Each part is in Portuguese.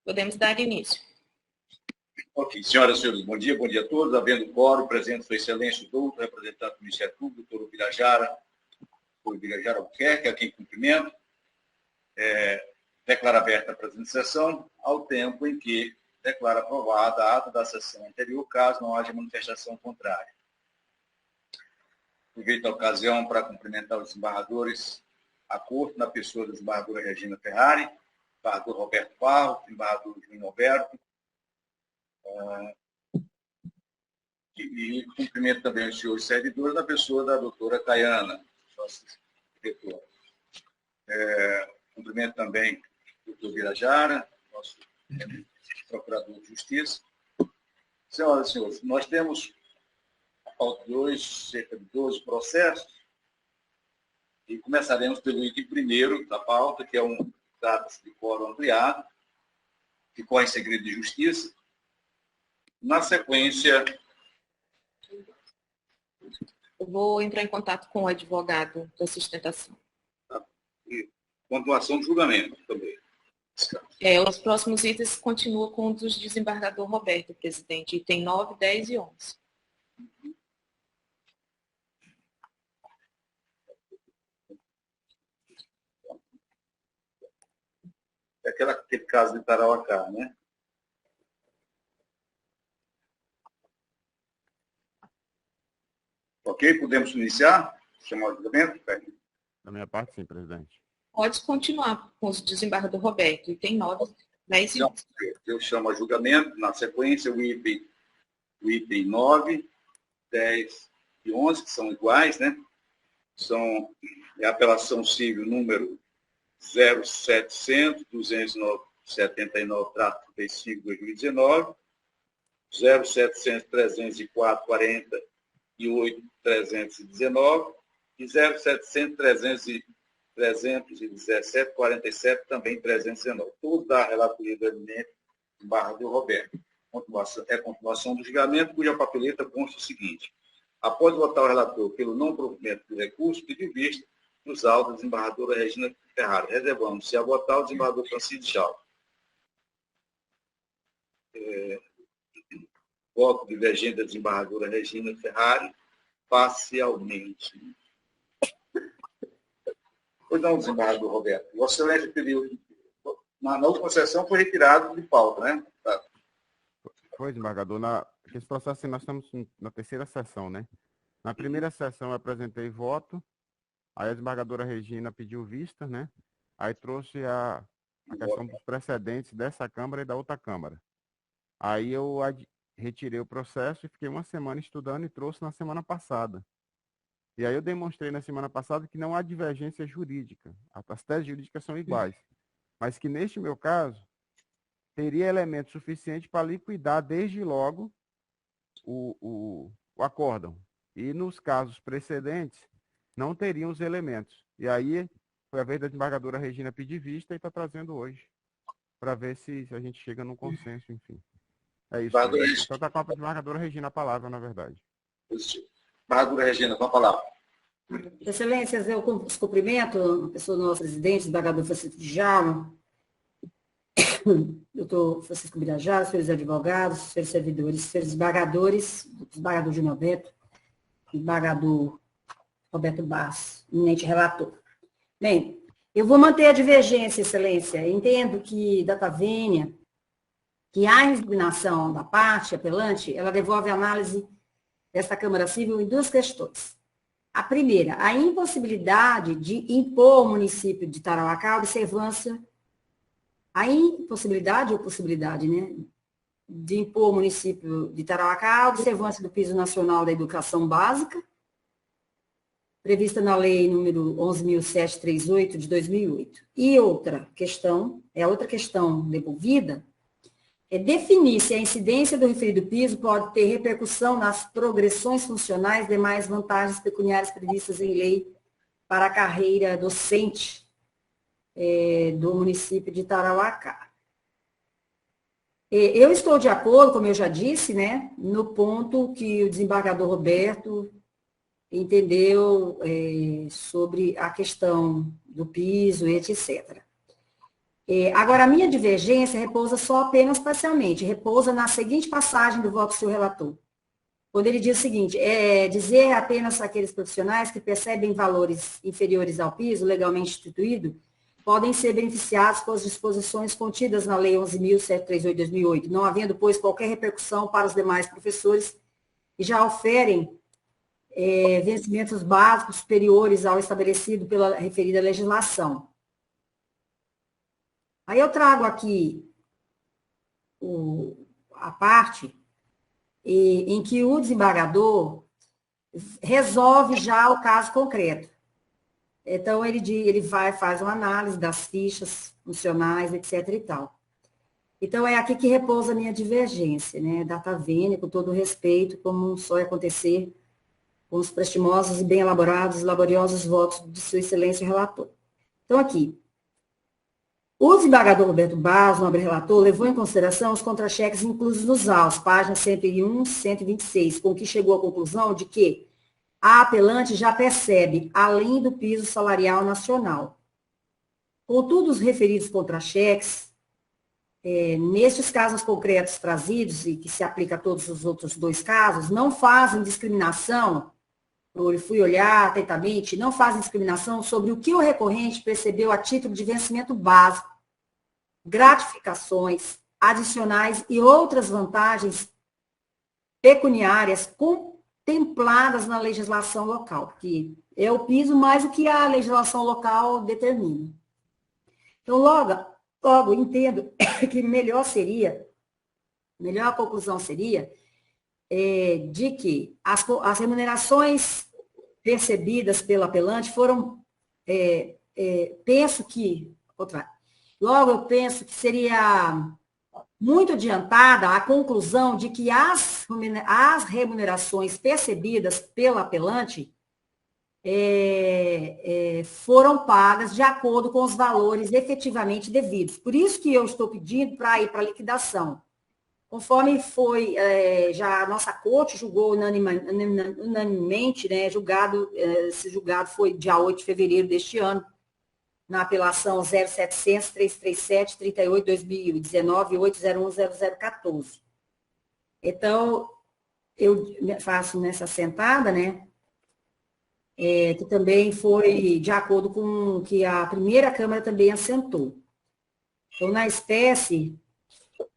Podemos dar início. Ok, senhoras e senhores, bom dia a todos. Havendo quórum, presente Sua Excelência, o doutor, representante do Ministério Público, doutor Ubirajara Albuquerque, aqui em cumprimento. Declaro aberta a presente sessão, ao tempo em que declaro aprovada a ata da sessão anterior, caso não haja manifestação contrária. Aproveito a ocasião para cumprimentar os desembargadores à corte, na pessoa da desembargadora Regina Ferrari, desembargador Roberto Barro, desembargador Júnior Alberto, e cumprimento também os senhores servidores, na pessoa da doutora Caiana, nossa diretora. Cumprimento também o doutor Birajara, nosso procurador de justiça. Senhoras e senhores, nós temos cerca de 12 processos, e começaremos pelo item primeiro da pauta, que é trata-se de quórum ampliado, que corre em segredo de justiça. Na sequência... Eu vou entrar em contato com o advogado da sustentação. E pontuação do julgamento também. Os próximos itens continuam com o dos desembargador Roberto, presidente. Item 9, 10 e 11. É aquele caso de Tarauacá, né? Ok, podemos iniciar? Chamar o julgamento? Da minha parte, sim, presidente. Pode continuar com o desembargador Roberto. Item 9, 10 e 11. Eu chamo a julgamento, na sequência, o item 9, 10 e 11, que são iguais, né? É a apelação civil número 0700-279-35-2019, 0700-304-48-319 e 0700-317-47, também 319. Tudo da relatoria do eminente desembargador Roberto. Continuação do julgamento, cuja papeleta consta o seguinte: após votar o relator pelo não provimento do recurso, pediu vista dos autos da desembargadora Regina Ferrari, reservando-se a votar o desembargador Francisco Chalco. Voto divergente da desembargadora Regina Ferrari, parcialmente. Pois não, desembargador Roberto. Vossa Excelência pediu, na última sessão foi retirado de pauta, né? Tá. Foi, desembargador. Esse processo, nós estamos na terceira sessão, né? Na primeira sessão eu apresentei voto, aí a desembargadora Regina pediu vista, né? Aí trouxe a questão dos precedentes dessa Câmara e da outra Câmara. Aí eu retirei o processo e fiquei uma semana estudando e trouxe na semana passada. E aí eu demonstrei na semana passada que não há divergência jurídica. As teses jurídicas são iguais. Mas que neste meu caso, teria elemento suficiente para liquidar desde logo o acórdão. E nos casos precedentes, não teriam os elementos. E aí foi a vez da desembargadora Regina pedir vista e está trazendo hoje, para ver se a gente chega num consenso, enfim. É isso. Então está com a desembargadora Regina a palavra, na verdade. Desembargadora Regina, com a palavra. Excelências, eu cumprimento a pessoa do nosso presidente, desembargador Francisco Djalma, doutor Francisco Birajara, senhores advogados, senhores servidores, senhores desembargadores, desembargador Júnior Alberto, desembargador Roberto Barros, eminente relator. Bem, eu vou manter a divergência, excelência. Entendo que, data vênia, que a indignação da parte apelante, ela devolve a análise desta Câmara Civil em duas questões. A primeira, a impossibilidade de impor ao município de Tarauacá a observância, a impossibilidade ou possibilidade, né, de impor ao município de Tarauacá a observância do piso nacional da educação básica, prevista na lei número 11.738 de 2008. E outra questão devolvida, é definir se a incidência do referido piso pode ter repercussão nas progressões funcionais e demais vantagens pecuniárias previstas em lei para a carreira docente do município de Tarauacá. Eu estou de acordo, como eu já disse, né, no ponto que o desembargador Roberto entendeu sobre a questão do piso, etc. Agora, a minha divergência repousa só apenas parcialmente, repousa na seguinte passagem do voto do seu relator. Quando ele diz o seguinte, dizer apenas aqueles profissionais que percebem valores inferiores ao piso legalmente instituído podem ser beneficiados com as disposições contidas na Lei 11.738 de 2008, não havendo, pois, qualquer repercussão para os demais professores que já oferem vencimentos básicos superiores ao estabelecido pela referida legislação. Aí eu trago aqui a parte em que o desembargador resolve já o caso concreto. Então, ele faz uma análise das fichas funcionais, etc. e tal. Então, é aqui que repousa a minha divergência, né? Data vênia, com todo o respeito, como só ia acontecer com os prestimosos e bem elaborados e laboriosos votos de Sua Excelência o relator. Então, aqui, o desembargador Roberto Barros, nobre relator, levou em consideração os contra-cheques inclusos nos autos, páginas 101 e 126, com que chegou à conclusão de que a apelante já percebe além do piso salarial nacional. Contudo, os referidos contra-cheques, nestes casos concretos trazidos, e que se aplica a todos os outros dois casos, não fazem discriminação, eu fui olhar atentamente, não fazem discriminação sobre o que o recorrente percebeu a título de vencimento básico, gratificações adicionais e outras vantagens pecuniárias contempladas na legislação local, que é o piso mais o que a legislação local determina. Então, logo entendo que melhor a conclusão seria de que as remunerações percebidas pelo apelante foram, logo eu penso que seria muito adiantada a conclusão de que as remunerações percebidas pelo apelante foram pagas de acordo com os valores efetivamente devidos. Por isso que eu estou pedindo para ir para a liquidação. Conforme foi, já a nossa corte julgou unanimemente, né, esse julgado foi dia 8 de fevereiro deste ano, na apelação 0700-337-38-2019 801-0014. Então, eu faço nessa sentada, né, que também foi de acordo com o que a primeira Câmara também assentou. Então, na espécie,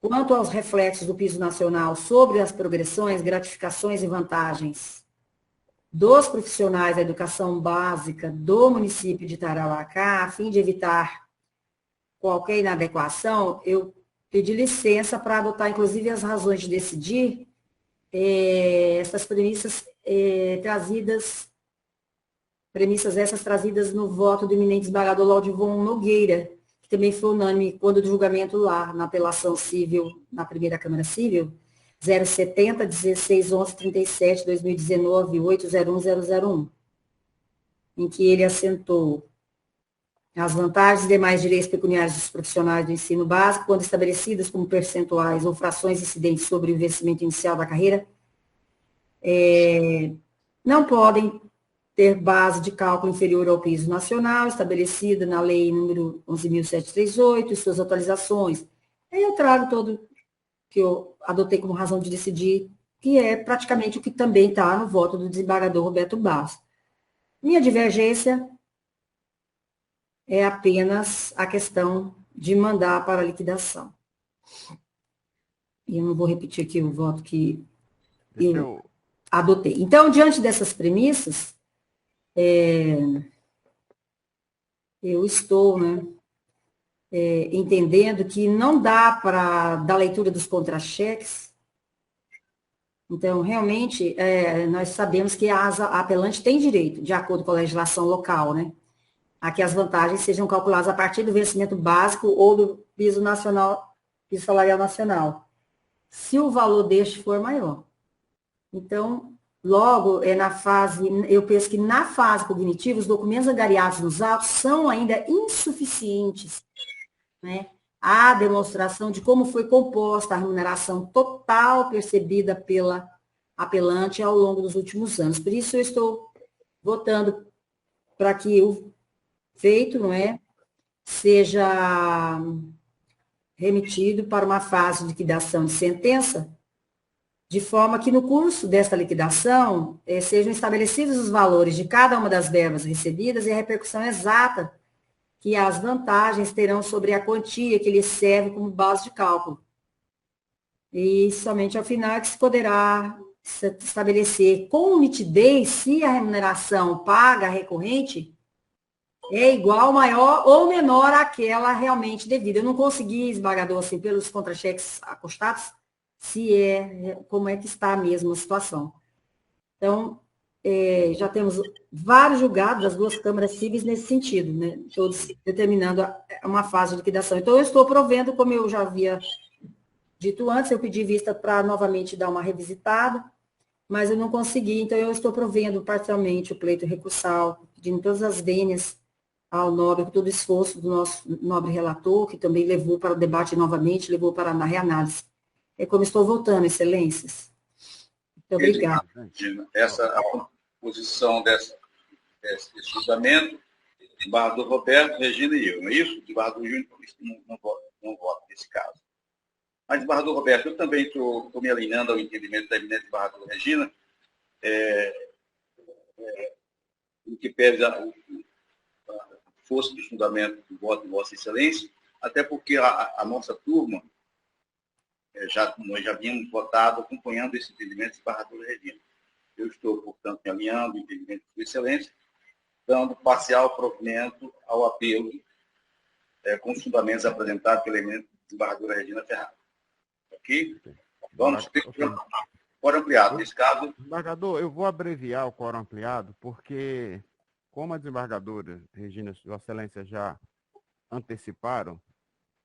quanto aos reflexos do piso nacional sobre as progressões, gratificações e vantagens dos profissionais da educação básica do município de Tarauacá, a fim de evitar qualquer inadequação, eu pedi licença para adotar, inclusive, as razões de decidir essas premissas trazidas no voto do eminente desembargador Laudivon Nogueira, que também foi unânime quando do julgamento lá, na apelação civil, na primeira Câmara Civil, 070, 16, 11, 37, 2019, 801, 001, em que ele assentou as vantagens e demais direitos pecuniários dos profissionais do ensino básico, quando estabelecidas como percentuais ou frações incidentes sobre o investimento inicial da carreira, não podem ter base de cálculo inferior ao piso nacional, estabelecida na Lei número 11.738, e suas atualizações. Aí eu trago todo que eu adotei como razão de decidir, que é praticamente o que também está no voto do desembargador Roberto Barros. Minha divergência é apenas a questão de mandar para a liquidação. E eu não vou repetir aqui o voto que eu adotei. Então, diante dessas premissas, eu estou, né, entendendo que não dá para dar leitura dos contra-cheques. Então, realmente, nós sabemos que a apelante tem direito, de acordo com a legislação local, né, a que as vantagens sejam calculadas a partir do vencimento básico ou do piso salarial nacional, se o valor deste for maior. Então, logo, eu penso que na fase cognitiva, os documentos angariados nos autos são ainda insuficientes, né, à demonstração de como foi composta a remuneração total percebida pela apelante ao longo dos últimos anos. Por isso, eu estou votando para que o feito, não é, seja remetido para uma fase de liquidação de sentença, de forma que no curso desta liquidação sejam estabelecidos os valores de cada uma das verbas recebidas e a repercussão exata que as vantagens terão sobre a quantia que lhes serve como base de cálculo. E somente ao final é que se poderá estabelecer com nitidez se a remuneração paga recorrente é igual, maior ou menor àquela realmente devida. Eu não consegui, esmagador, assim, pelos contra-cheques acostados, como é que está mesmo a situação. Então, já temos vários julgados das duas câmaras cíveis nesse sentido, né? Todos determinando uma fase de liquidação. Então, eu estou provendo, como eu já havia dito antes, eu pedi vista para novamente dar uma revisitada, mas eu não consegui, então eu estou provendo parcialmente o pleito recursal, pedindo todas as vênias ao nobre, com todo o esforço do nosso nobre relator, que também levou para o debate novamente, levou para a reanálise. É como estou voltando, excelências. Muito obrigada. A composição desse julgamento, desembargador Roberto, Regina e eu, não é isso? Desembargador Júnior não vota nesse caso. Mas, desembargador Roberto, eu também estou me alinhando ao entendimento da eminente desembargadora Regina, em que pede a força do fundamento do voto de Vossa Excelência, até porque a nossa turma, nós já vínhamos votado acompanhando esse entendimento da desembargadora Regina. Eu estou, portanto, me alinhando ao entendimento de Sua Excelência, dando parcial provimento ao apelo com os fundamentos apresentados pela eminente desembargadora Regina Ferrari. Ok? Vamos ter quórum ampliado. Nesse caso... Desembargador, eu vou abreviar o quórum ampliado, porque, como a desembargadora Regina, Vossa Excelência, já anteciparam,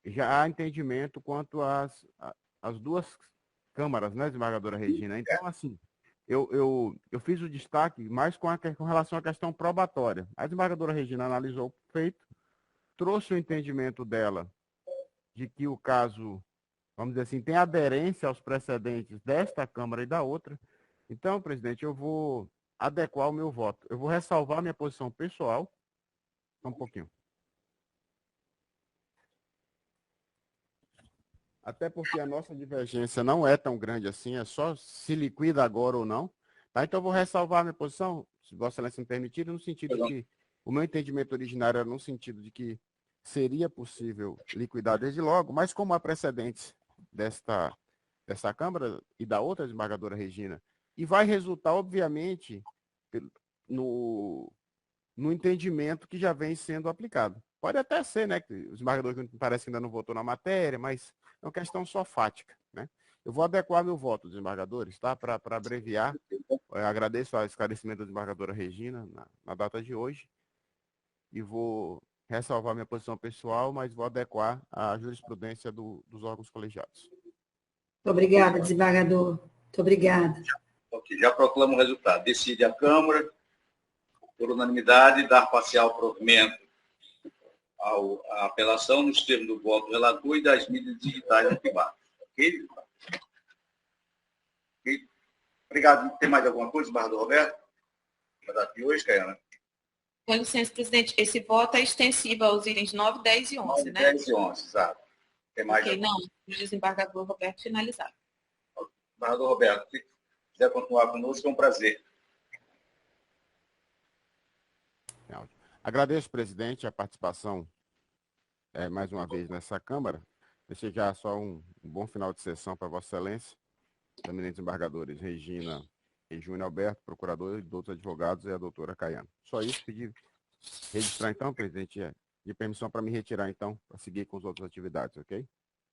já há entendimento quanto às duas câmaras, né, desembargadora Regina? Então, assim, eu fiz o destaque mais com relação à questão probatória. A desembargadora Regina analisou o feito, trouxe o entendimento dela de que o caso, vamos dizer assim, tem aderência aos precedentes desta Câmara e da outra. Então, presidente, eu vou adequar o meu voto. Eu vou ressalvar minha posição pessoal. Só um pouquinho. Até porque a nossa divergência não é tão grande assim, é só se liquida agora ou não. Tá? Então, eu vou ressalvar minha posição, se Vossa Excelência me permitir, no sentido de que o meu entendimento originário era no sentido de que seria possível liquidar desde logo, mas como há precedentes dessa Câmara e da outra desembargadora Regina, e vai resultar, obviamente, no entendimento que já vem sendo aplicado. Pode até ser, né, que o desembargador parece que ainda não votou na matéria, mas é uma questão só fática, né? Eu vou adequar meu voto, desembargadores, tá? Para abreviar. Eu agradeço o esclarecimento da desembargadora Regina na data de hoje e vou ressalvar minha posição pessoal, mas vou adequar a jurisprudência dos órgãos colegiados. Muito obrigada, desembargador. Muito obrigada. Ok, já proclamo o resultado. Decide a Câmara, por unanimidade, dar parcial provimento à apelação nos termos do voto do relator e das mídias digitais ativadas. Ok? Ok? Obrigado. Tem mais alguma coisa, desembargador Roberto? Para dar aqui hoje, Caiana? Com licença, presidente, esse voto é extensivo aos itens 9, 10 e 11, 9, né? 10 e 11, exato. Tem mais ok, não, o desembargador Roberto finalizar. Desembargador Roberto, se quiser continuar conosco, é um prazer. Agradeço, presidente, a participação mais uma vez nessa Câmara. Desejar só um bom final de sessão para Vossa Excelência, eminentes desembargadores Regina e Júnior Alberto, procurador e outros advogados, e a doutora Caiana. Só isso, pedir registrar então, presidente, de permissão para me retirar então, para seguir com as outras atividades, ok?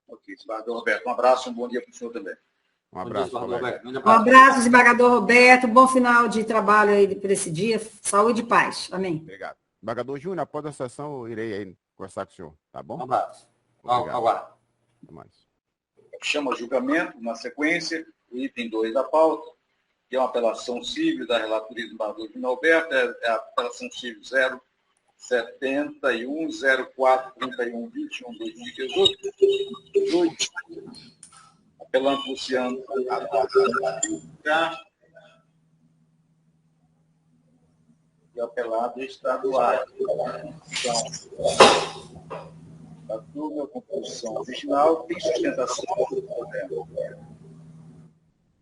Ok, desembargador Roberto, um abraço, um bom dia para o senhor também. Um abraço, colega. Um abraço, desembargador Roberto, bom final de trabalho aí por esse dia, saúde e paz. Amém. Obrigado. Desembargador Júnior, após a sessão, eu irei aí conversar com o senhor, tá bom? Um abraço. Obrigado. Até mais. Chama julgamento, na sequência, o item 2 da pauta, que é uma apelação civil da relatoria do desembargador Júnior Alberto, é a apelação civil 071 04 31 21 2018, apelante Luciano que o apelado está do Acre. Então, a turma, a composição original, tem sustentação do problema?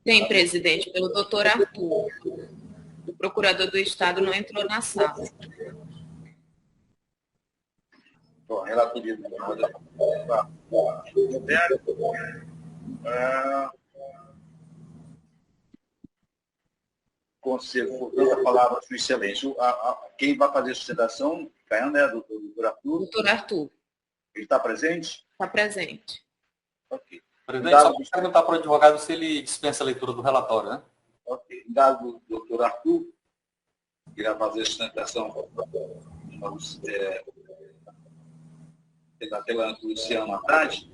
Tem, presidente, pelo doutor Arthur. O procurador do Estado não entrou na sala. Bom, relatoria do Roberto. Conselho, portanto, a palavra Sua Excelência. Quem vai fazer a sustentação, Caiano, é o doutor Arthur. Doutor Arthur. Ele está presente? Está presente. Ok. Presidente, só para perguntar para o advogado se ele dispensa a leitura do relatório, né? Ok. Dado o doutor Arthur, que irá fazer a sustentação pela Luciana à tarde,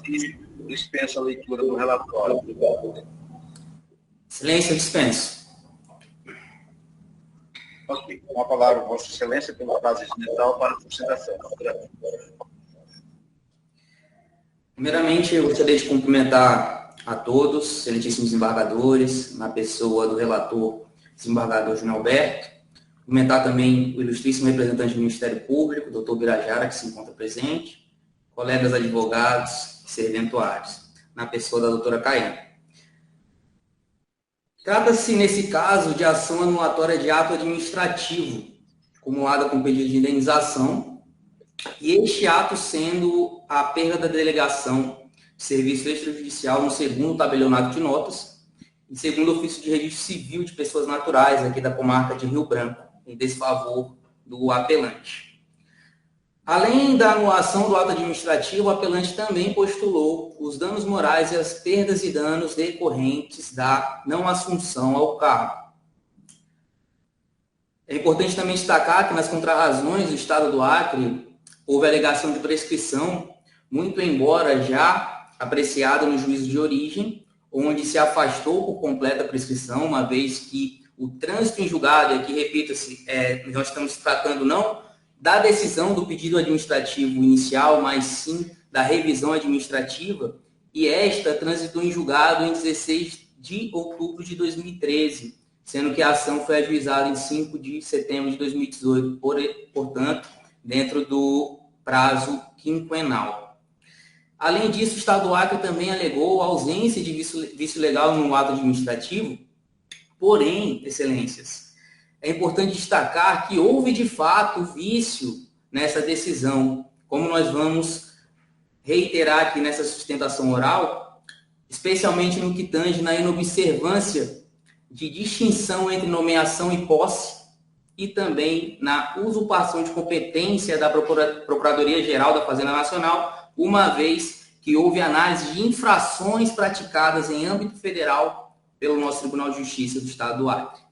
e dispensa a leitura do relatório. Excelência, dispenso. Ok. Com a palavra, Vossa Excelência, pela base incidental para a sustentação. Primeiramente, eu gostaria de cumprimentar a todos, excelentíssimos desembargadores, na pessoa do relator, desembargador Júnior Alberto. Cumprimentar também o ilustríssimo representante do Ministério Público, doutor Birajara, que se encontra presente, colegas advogados e serventuários, na pessoa da doutora Caiane. Trata-se, nesse caso, de ação anulatória de ato administrativo, acumulada com pedido de indenização, e este ato sendo a perda da delegação de serviço extrajudicial no segundo tabelionato de notas e segundo ofício de registro civil de pessoas naturais aqui da comarca de Rio Branco, em desfavor do apelante. Além da anulação do ato administrativo, o apelante também postulou os danos morais e as perdas e danos decorrentes da não assunção ao cargo. É importante também destacar que nas contrarrazões do Estado do Acre houve alegação de prescrição, muito embora já apreciada no juízo de origem, onde se afastou por completa a prescrição, uma vez que o trânsito em julgado, e aqui repita-se, nós estamos tratando não da decisão do pedido administrativo inicial, mas sim da revisão administrativa, e esta transitou em julgado em 16 de outubro de 2013, sendo que a ação foi ajuizada em 5 de setembro de 2018, portanto, dentro do prazo quinquenal. Além disso, o Estado do Acre também alegou a ausência de vício legal no ato administrativo, porém, excelências, é importante destacar que houve, de fato, vício nessa decisão, como nós vamos reiterar aqui nessa sustentação oral, especialmente no que tange na inobservância de distinção entre nomeação e posse e também na usurpação de competência da Procuradoria-Geral da Fazenda Nacional, uma vez que houve análise de infrações praticadas em âmbito federal pelo nosso Tribunal de Justiça do Estado do Acre.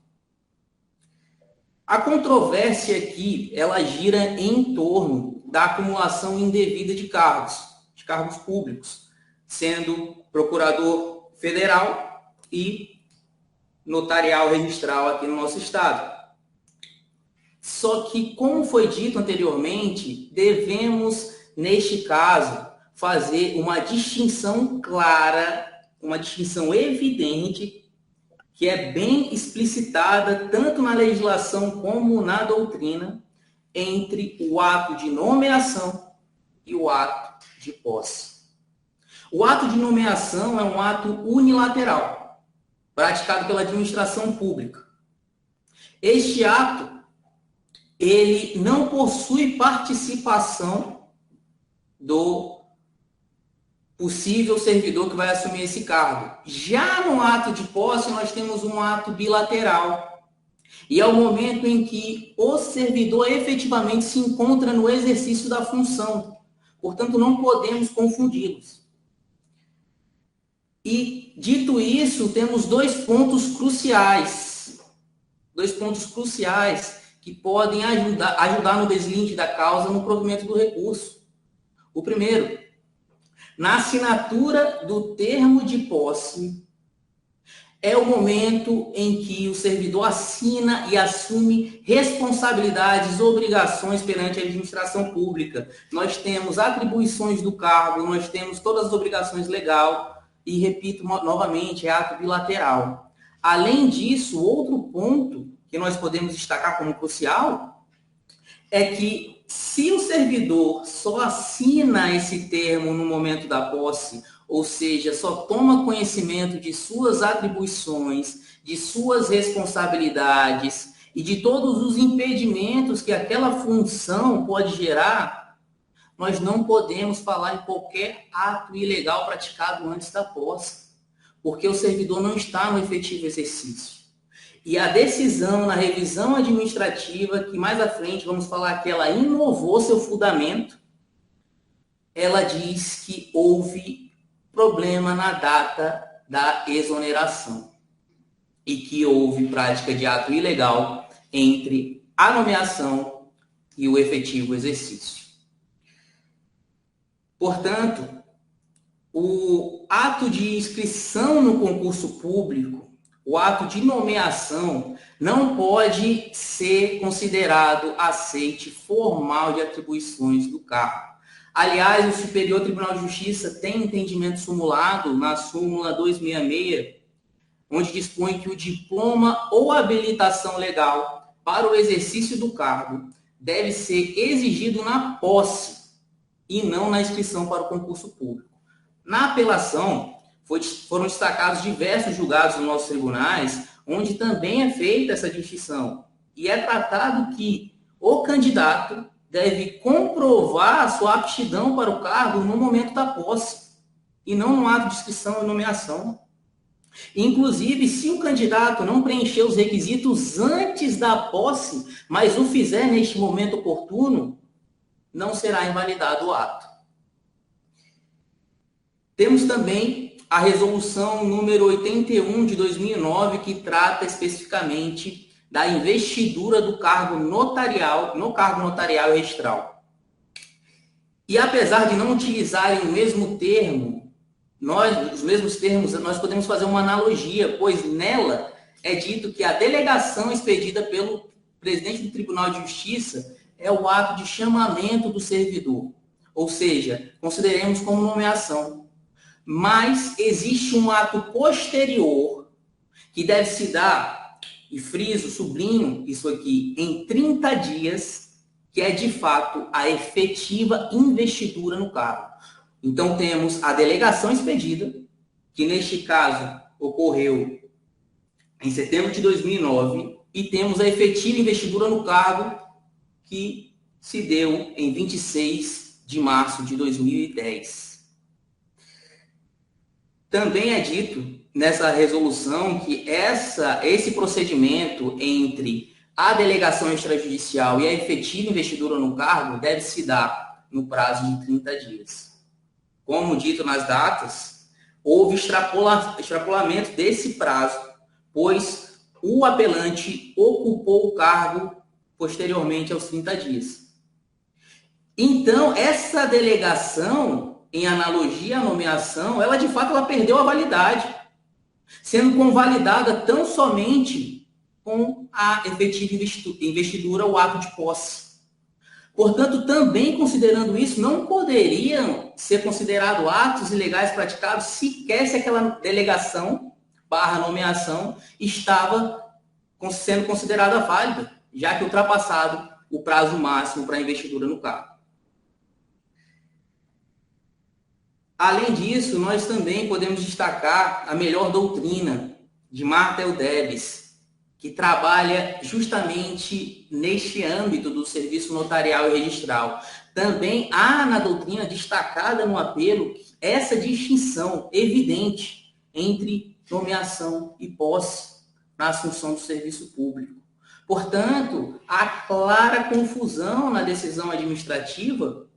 A controvérsia aqui, ela gira em torno da acumulação indevida de cargos públicos, sendo procurador federal e notarial registral aqui no nosso estado. Só que, como foi dito anteriormente, devemos, neste caso, fazer uma distinção clara, uma distinção evidente, que é bem explicitada tanto na legislação como na doutrina, entre o ato de nomeação e o ato de posse. O ato de nomeação é um ato unilateral, praticado pela administração pública. Este ato, ele não possui participação do possível servidor que vai assumir esse cargo. Já no ato de posse, nós temos um ato bilateral. E é o momento em que o servidor efetivamente se encontra no exercício da função. Portanto, não podemos confundi-los. E, dito isso, temos dois pontos cruciais. Que podem ajudar no deslinde da causa no provimento do recurso. O primeiro, na assinatura do termo de posse, é o momento em que o servidor assina e assume responsabilidades, obrigações perante a administração pública. Nós temos atribuições do cargo, nós temos todas as obrigações legais e, repito novamente, é ato bilateral. Além disso, outro ponto que nós podemos destacar como crucial é que se o servidor só assina esse termo no momento da posse, ou seja, só toma conhecimento de suas atribuições, de suas responsabilidades e de todos os impedimentos que aquela função pode gerar, nós não podemos falar em qualquer ato ilegal praticado antes da posse, porque o servidor não está no efetivo exercício. E a decisão na revisão administrativa, que mais à frente vamos falar que ela inovou seu fundamento, ela diz que houve problema na data da exoneração e que houve prática de ato ilegal entre a nomeação e o efetivo exercício. Portanto, o ato de inscrição no concurso público, o ato de nomeação, não pode ser considerado aceite formal de atribuições do cargo. Aliás, o Superior Tribunal de Justiça tem entendimento simulado na súmula 266, onde dispõe que o diploma ou habilitação legal para o exercício do cargo deve ser exigido na posse e não na inscrição para o concurso público. Na apelação, foram destacados diversos julgados nos nossos tribunais, onde também é feita essa distinção. E é tratado que o candidato deve comprovar a sua aptidão para o cargo no momento da posse, e não no ato de inscrição e nomeação. Inclusive, se o candidato não preencher os requisitos antes da posse, mas o fizer neste momento oportuno, não será invalidado o ato. Temos também a resolução número 81 de 2009, que trata especificamente da investidura do cargo notarial, no cargo notarial e registral. E apesar de não utilizarem o mesmo termo, nós podemos fazer uma analogia, pois nela é dito que a delegação expedida pelo presidente do Tribunal de Justiça é o ato de chamamento do servidor, ou seja, consideremos como nomeação. Mas existe um ato posterior que deve se dar, e friso, sublinho isso aqui, em 30 dias, que é de fato a efetiva investidura no cargo. Então temos a delegação expedida, que neste caso ocorreu em setembro de 2009, e temos a efetiva investidura no cargo, que se deu em 26 de março de 2010. Também é dito nessa resolução que esse procedimento entre a delegação extrajudicial e a efetiva investidura no cargo deve se dar no prazo de 30 dias. Como dito nas datas, houve extrapolamento desse prazo, pois o apelante ocupou o cargo posteriormente aos 30 dias. Então, essa delegação, em analogia à nomeação, ela de fato ela perdeu a validade, sendo convalidada tão somente com a efetiva investidura, o ato de posse. Portanto, também considerando isso, não poderiam ser considerados atos ilegais praticados sequer se aquela delegação / nomeação estava sendo considerada válida, já que ultrapassado o prazo máximo para a investidura no cargo. Além disso, nós também podemos destacar a melhor doutrina de Marta Eudebes, que trabalha justamente neste âmbito do serviço notarial e registral. Também há na doutrina destacada no apelo essa distinção evidente entre nomeação e posse na assunção do serviço público. Portanto, há clara confusão na decisão administrativa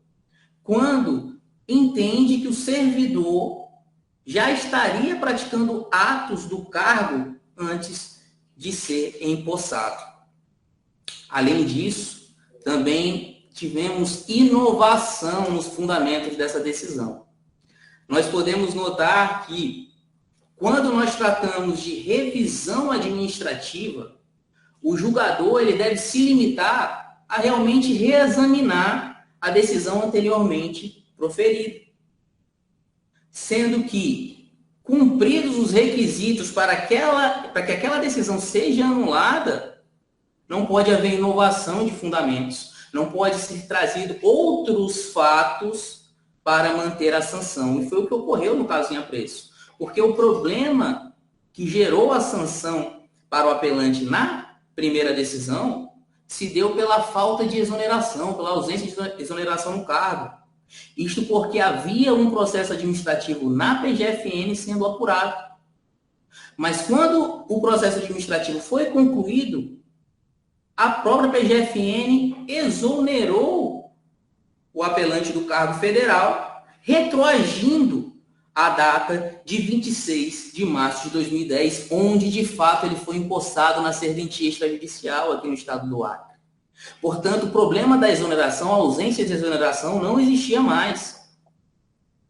quando entende que o servidor já estaria praticando atos do cargo antes de ser empossado. Além disso, também tivemos inovação nos fundamentos dessa decisão. Nós podemos notar que, quando nós tratamos de revisão administrativa, o julgador ele deve se limitar a realmente reexaminar a decisão anteriormente proferida, sendo que, cumpridos os requisitos para que aquela decisão seja anulada, não pode haver inovação de fundamentos, não pode ser trazido outros fatos para manter a sanção. E foi o que ocorreu no caso em apreço. Porque o problema que gerou a sanção para o apelante na primeira decisão se deu pela falta de exoneração, pela ausência de exoneração no cargo. Isto porque havia um processo administrativo na PGFN sendo apurado. Mas quando o processo administrativo foi concluído, a própria PGFN exonerou o apelante do cargo federal, retroagindo a data de 26 de março de 2010, onde de fato ele foi empossado na serventia extrajudicial aqui no estado do Acre. Portanto, o problema da exoneração, a ausência de exoneração, não existia mais.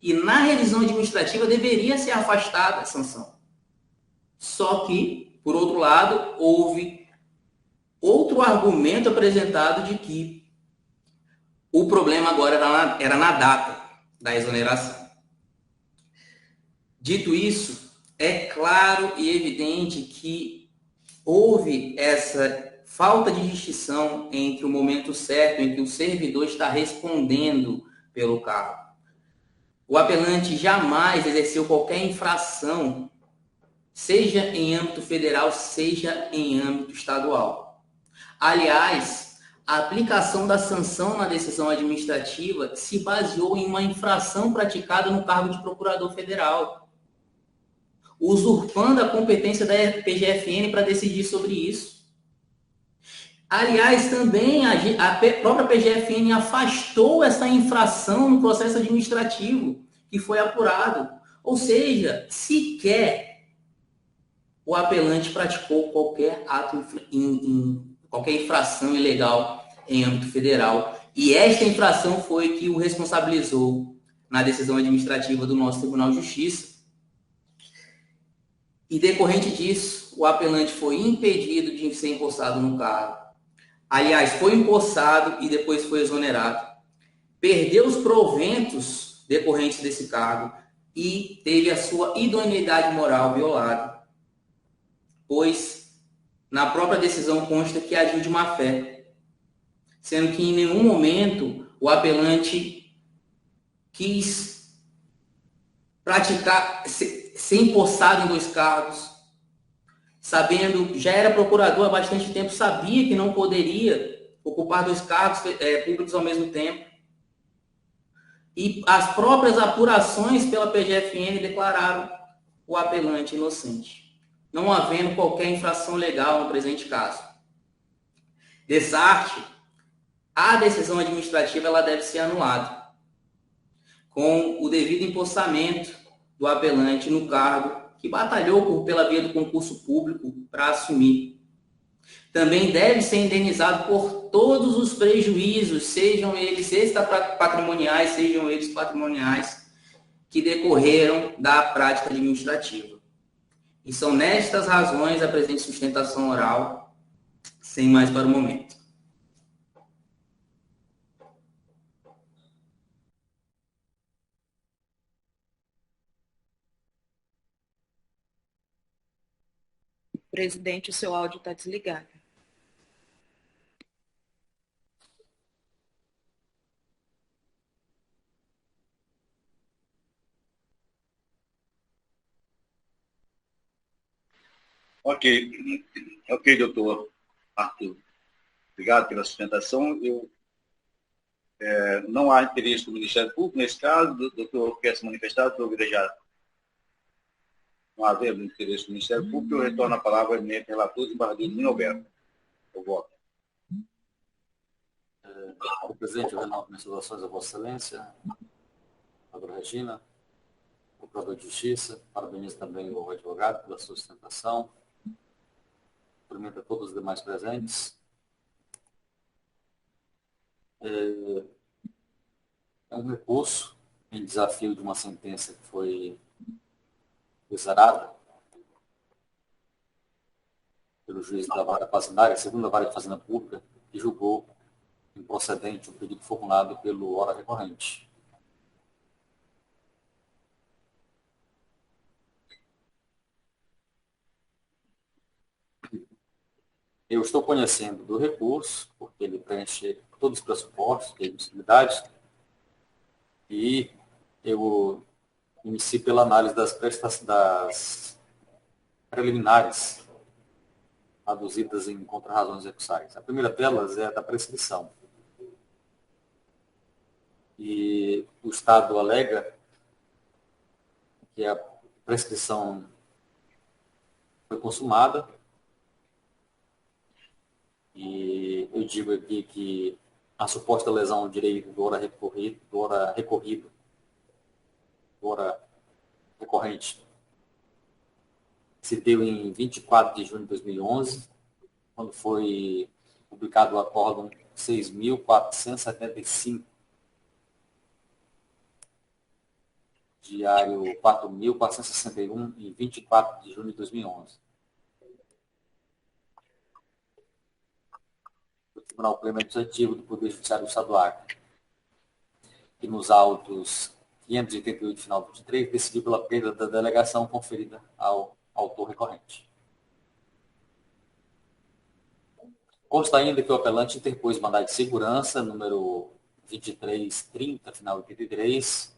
E na revisão administrativa deveria ser afastada a sanção. Só que, por outro lado, houve outro argumento apresentado de que o problema agora era na data da exoneração. Dito isso, é claro e evidente que houve essa falta de distinção entre o momento certo em que o servidor está respondendo pelo cargo. O apelante jamais exerceu qualquer infração, seja em âmbito federal, seja em âmbito estadual. Aliás, a aplicação da sanção na decisão administrativa se baseou em uma infração praticada no cargo de procurador federal, usurpando a competência da PGFN para decidir sobre isso. Aliás, também a própria PGFN afastou essa infração no processo administrativo que foi apurado. Ou seja, sequer o apelante praticou qualquer ato, qualquer infração ilegal em âmbito federal. E esta infração foi que o responsabilizou na decisão administrativa do nosso Tribunal de Justiça. E decorrente disso, o apelante foi impedido de ser empossado no cargo. Aliás, foi empossado e depois foi exonerado. Perdeu os proventos decorrentes desse cargo e teve a sua idoneidade moral violada, pois na própria decisão consta que agiu de má fé, sendo que em nenhum momento o apelante quis praticar, ser empossado em 2 cargos, sabendo, já era procurador há bastante tempo, sabia que não poderia ocupar 2 cargos públicos ao mesmo tempo. E as próprias apurações pela PGFN declararam o apelante inocente, não havendo qualquer infração legal no presente caso. Dessarte, a decisão administrativa ela deve ser anulada, com o devido empossamento do apelante no cargo que batalhou pela via do concurso público para assumir. Também deve ser indenizado por todos os prejuízos, sejam eles extrapatrimoniais, sejam eles patrimoniais, que decorreram da prática administrativa. E são nestas razões a presente sustentação oral, sem mais para o momento. Presidente, o seu áudio está desligado. Ok, doutor Arthur. Obrigado pela sustentação. Não há interesse do Ministério Público nesse caso. O doutor quer se manifestar, doutor Virejado? Não havendo interesse do Ministério Público, eu retorno a palavra ao eminente relator, desembargador Nino Alberto. Eu voto. Senhor presidente, eu renovo minhas saudações a Vossa Excelência, doutora Regina, procurador de Justiça, parabenizo também o advogado pela sua sustentação, cumprimento a todos os demais presentes. É um recurso em desafio de uma sentença que foi exarada pelo juiz da Vara Fazendária, segunda Vara de Fazenda Pública, que julgou improcedente o pedido formulado pelo ora recorrente. Eu estou conhecendo do recurso, porque ele preenche todos os pressupostos de admissibilidade, e eu inicio pela análise das preliminares aduzidas em contra-razões recursais. A primeira delas é a da prescrição. E o Estado alega que a prescrição foi consumada, e eu digo aqui que a suposta lesão ao direito do ora recorrente, se deu em 24 de junho de 2011, quando foi publicado o acórdão 6.475, diário 4.461, em 24 de junho de 2011. O Tribunal Pleno Administrativo do Poder Judiciário do Estado do Acre, que nos autos 588, final 23, decidiu pela perda da delegação conferida ao autor recorrente. Consta ainda que o apelante interpôs mandado de segurança, número 2330, final 83,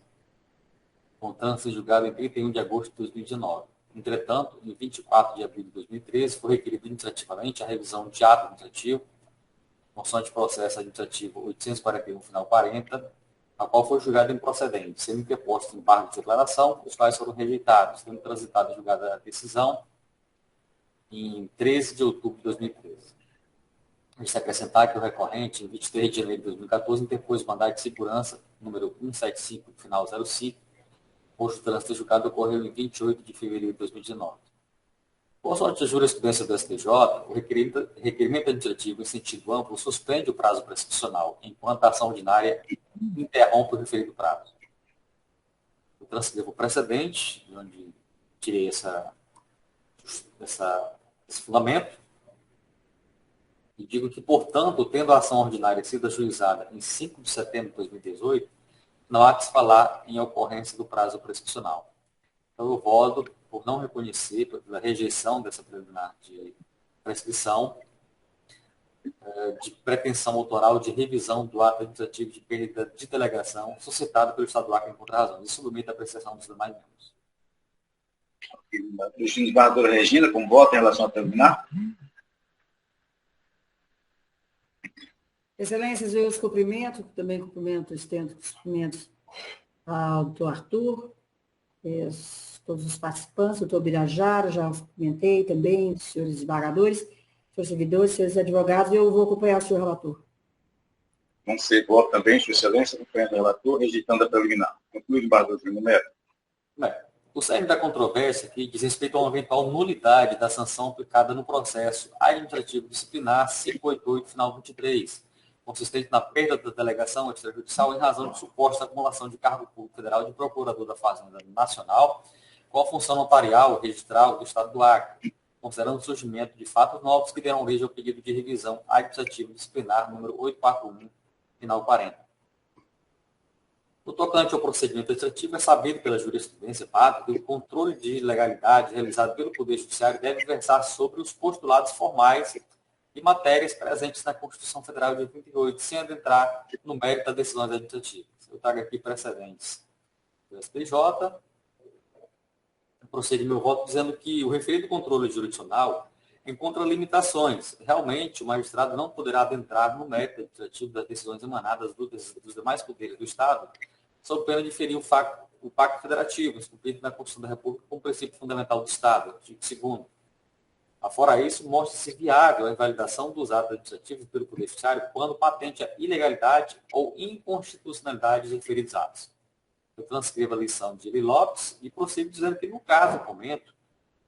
com trânsito julgado em 31 de agosto de 2019. Entretanto, em 24 de abril de 2013, foi requerido administrativamente a revisão de ato administrativo, constante processo administrativo 841, final 40, a qual foi julgado improcedente, sendo interposto embargo de declaração, os quais foram rejeitados, tendo transitado julgada a decisão em 13 de outubro de 2013. Deixa acrescentar que o recorrente, em 23 de janeiro de 2014, interpôs mandado de segurança, número 175, final 05, cujo trânsito julgado ocorreu em 28 de fevereiro de 2019. Por sorte da jurisprudência do STJ, o requerimento administrativo em sentido amplo suspende o prazo prescricional, enquanto a ação ordinária interrompe o referido prazo. Eu transcrevo o precedente, de onde tirei esse fundamento, e digo que, portanto, tendo a ação ordinária sido ajuizada em 5 de setembro de 2018, não há que se falar em ocorrência do prazo prescricional. Então, eu voto por não reconhecer, pela rejeição dessa preliminar de prescrição, de pretensão autoral de revisão do ato administrativo de perda de delegação suscitado pelo Estado do Acre em contra-razão. Isso limita a apreciação dos demais membros. Desembargadora Regina, com voto em relação a preliminar? Excelências, eu os cumprimento, também cumprimento, estendo os cumprimentos ao doutor Arthur, todos os participantes, doutor Birajara, já os cumprimentei também, senhores desembargadores, senhores servidores, senhores advogados, e eu vou acompanhar o senhor relator. Vão ser voto também, Sua Excelência, acompanhando o relator, rejeitando a preliminar. Conclui, desembargador Júnior Melo. O cerne da controvérsia aqui diz respeito a uma eventual nulidade da sanção aplicada no processo administrativo disciplinar 588, final 23, consistente na perda da delegação extrajudicial em razão de suposta acumulação de cargo público federal de procurador da Fazenda Nacional com a função notarial registral do Estado do Acre, considerando o surgimento de fatos novos que deram origem ao pedido de revisão administrativa disciplinar número 841, final 40. No tocante ao procedimento administrativo, é sabido pela jurisprudência pátria que o controle de legalidade realizado pelo Poder Judiciário deve versar sobre os postulados formais e matérias presentes na Constituição Federal de 88, sem adentrar no mérito das decisões administrativas. Eu trago aqui precedentes do STJ. Procedi meu voto dizendo que o referido controle jurisdicional encontra limitações. Realmente, o magistrado não poderá adentrar no mérito administrativo das decisões emanadas dos demais poderes do Estado, sob pena de ferir o pacto federativo, esculpido na Constituição da República como princípio fundamental do Estado, artigo 2º. Afora isso, mostra-se viável a invalidação dos atos administrativos pelo Poder Judiciário quando patente a ilegalidade ou inconstitucionalidade dos referidos atos. Eu transcrevo a lição de Eli Lopes e prossigo dizendo que, no caso, comento,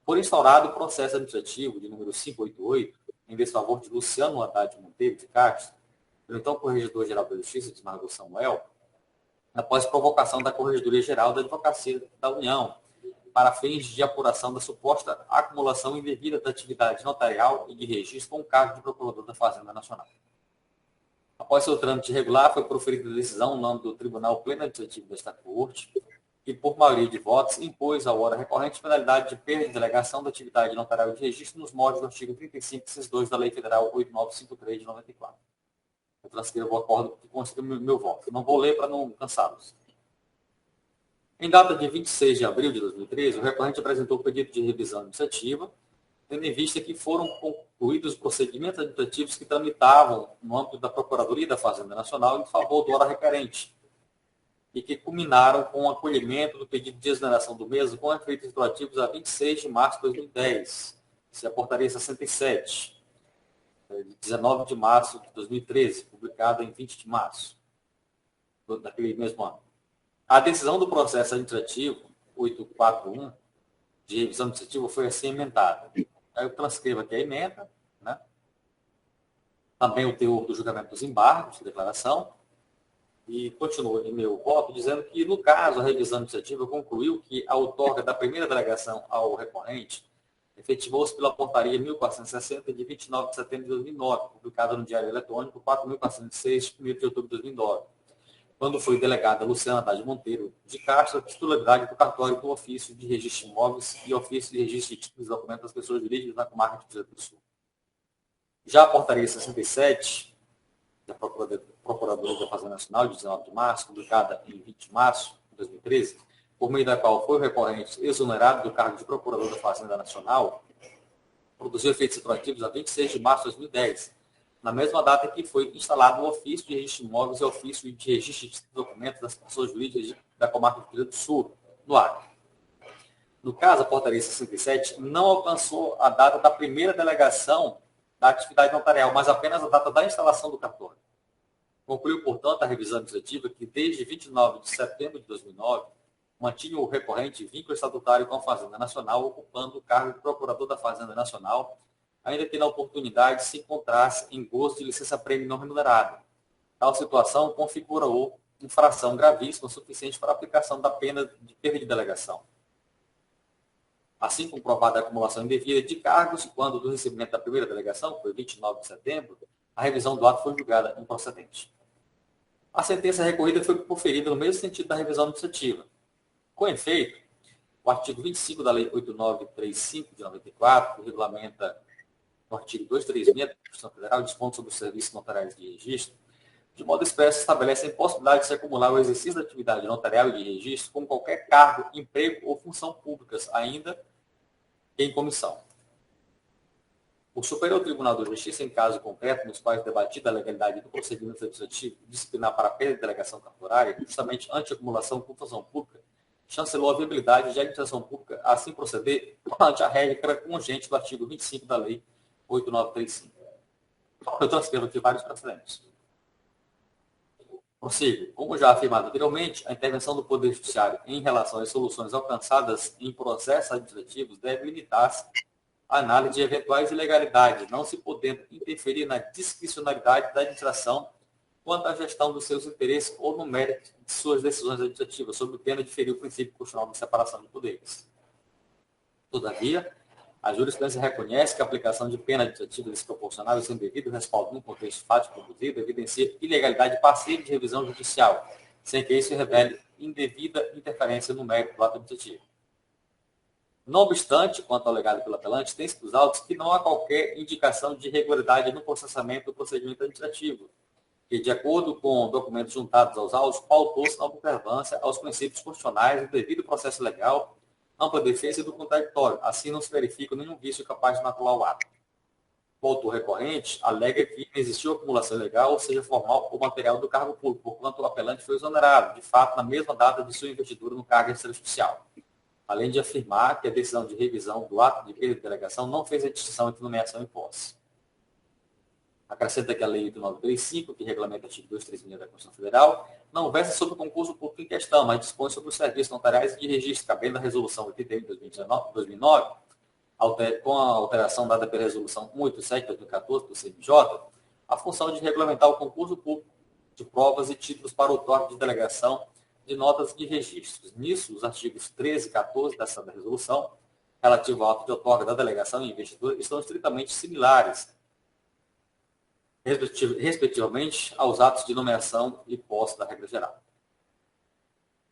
for instaurado o processo administrativo de número 588, em desfavor de Luciano Haddad Monteiro de Castro, pelo então Corregedor-Geral da Justiça, desembargador Samuel, após provocação da Corregedoria Geral da Advocacia da União, para fins de apuração da suposta acumulação indevida da atividade notarial e de registro com o cargo de Procurador da Fazenda Nacional. Após seu trâmite regular, foi proferida a decisão no nome do Tribunal Pleno Administrativo desta Corte, e, por maioria de votos, impôs ao ora recorrente penalidade de perda de delegação da atividade notarial de registro nos moldes do artigo 35, inciso 2 da Lei Federal 8953 de 94. Eu transcrevo o acordo que consta meu voto. Eu não vou ler para não cansá-los. Em data de 26 de abril de 2013, o recorrente apresentou o pedido de revisão administrativa, tendo em vista que foram concluídos os procedimentos administrativos que tramitavam no âmbito da Procuradoria da Fazenda Nacional em favor do ora requerente, e que culminaram com o acolhimento do pedido de exoneração do mesmo com efeitos retroativos a 26 de março de 2010, isso é a portaria 67, de 19 de março de 2013, publicada em 20 de março daquele mesmo ano. A decisão do processo administrativo 841 de revisão administrativa foi assim emendada. Aí eu transcrevo aqui a emenda, né? Também o teor do julgamento dos embargos de declaração, e continuo em meu voto dizendo que, no caso, a revisão administrativa concluiu que a outorga da primeira delegação ao recorrente efetivou-se pela portaria 1460 de 29 de setembro de 2009, publicada no Diário Eletrônico 4406 de 1º de outubro de 2009, quando foi delegada Luciana Haddad Monteiro de Castro a titularidade do cartório do ofício de registro de imóveis e ofício de registro de títulos e documentos das pessoas jurídicas na comarca de Cruzeiro do Sul. Já a portaria 67, da Procuradoria da Fazenda Nacional, de 19 de março, publicada em 20 de março de 2013, por meio da qual foi o recorrente exonerado do cargo de Procurador da Fazenda Nacional, produziu efeitos retroativos a 26 de março de 2010, na mesma data que foi instalado o ofício de registro de imóveis e o ofício de registro de documentos das pessoas jurídicas da comarca do Rio Grande do Sul, no Acre. No caso, a portaria 67 não alcançou a data da primeira delegação da atividade notarial, mas apenas a data da instalação do cartório. Concluiu, portanto, a revisão administrativa que, desde 29 de setembro de 2009, mantinha o recorrente vínculo estatutário com a Fazenda Nacional, ocupando o cargo de Procurador da Fazenda Nacional, ainda que na oportunidade se encontrasse em gozo de licença-prêmio não remunerada. Tal situação configurou infração gravíssima suficiente para a aplicação da pena de perda de delegação. Assim comprovada a acumulação indevida de cargos, quando do recebimento da primeira delegação, que foi 29 de setembro, a revisão do ato foi julgada improcedente. A sentença recorrida foi proferida no mesmo sentido da revisão administrativa. Com efeito, o artigo 25 da Lei 8935 de 94, que regulamenta o artigo 236 da Constituição Federal, dispõe sobre os serviços notariais de registro, de modo expresso estabelece a impossibilidade de se acumular o exercício da atividade notarial e de registro com qualquer cargo, emprego ou função públicas, ainda que em comissão. O Superior Tribunal de Justiça, em caso concreto, nos quais debatida a legalidade do procedimento administrativo disciplinar para a perda de delegação cartorária, justamente ante a acumulação com função pública, chancelou a viabilidade de a administração pública assim proceder ante a regra congente do artigo 25 da Lei 8935. Eu transcrevo aqui vários precedentes. Prossigo. Como já afirmado anteriormente, a intervenção do Poder Judiciário em relação às soluções alcançadas em processos administrativos deve limitar-se à análise de eventuais ilegalidades, não se podendo interferir na discricionalidade da administração quanto à gestão dos seus interesses ou no mérito de suas decisões administrativas, sob pena de ferir o princípio constitucional de separação de poderes. Todavia, a jurisprudência reconhece que a aplicação de pena administrativa desproporcional e sem devido respaldo no contexto fático produzido evidencia ilegalidade passiva de revisão judicial, sem que isso revele indevida interferência no mérito do ato administrativo. Não obstante, quanto ao alegado pelo apelante, tem-se dos autos que não há qualquer indicação de irregularidade no processamento do procedimento administrativo, que, de acordo com documentos juntados aos autos, pautou-se na observância aos princípios constitucionais do devido processo legal, ampla defesa e do contraditório. Assim, não se verifica nenhum vício capaz de macular o ato. O autor recorrente alega que não existiu acumulação ilegal, seja formal ou material do cargo público, porquanto o apelante foi exonerado, de fato, na mesma data de sua investidura no cargo extrajudicial. Além de afirmar que a decisão de revisão do ato de perda de delegação não fez a distinção entre nomeação e posse. Acrescenta que a Lei 8935, que regulamenta o artigo 236 da Constituição Federal, não versa sobre o concurso público em questão, mas dispõe sobre os serviços notariais de registro, cabendo a Resolução 81 de 2009, com a alteração dada pela Resolução 187 de 2014 do CNJ, a função de regulamentar o concurso público de provas e títulos para o outorga de delegação de notas de registros. Nisso, os artigos 13 e 14 dessa resolução, relativo ao ato de outorga da delegação e investidura, estão estritamente similares, respectivamente, aos atos de nomeação e posse da regra geral.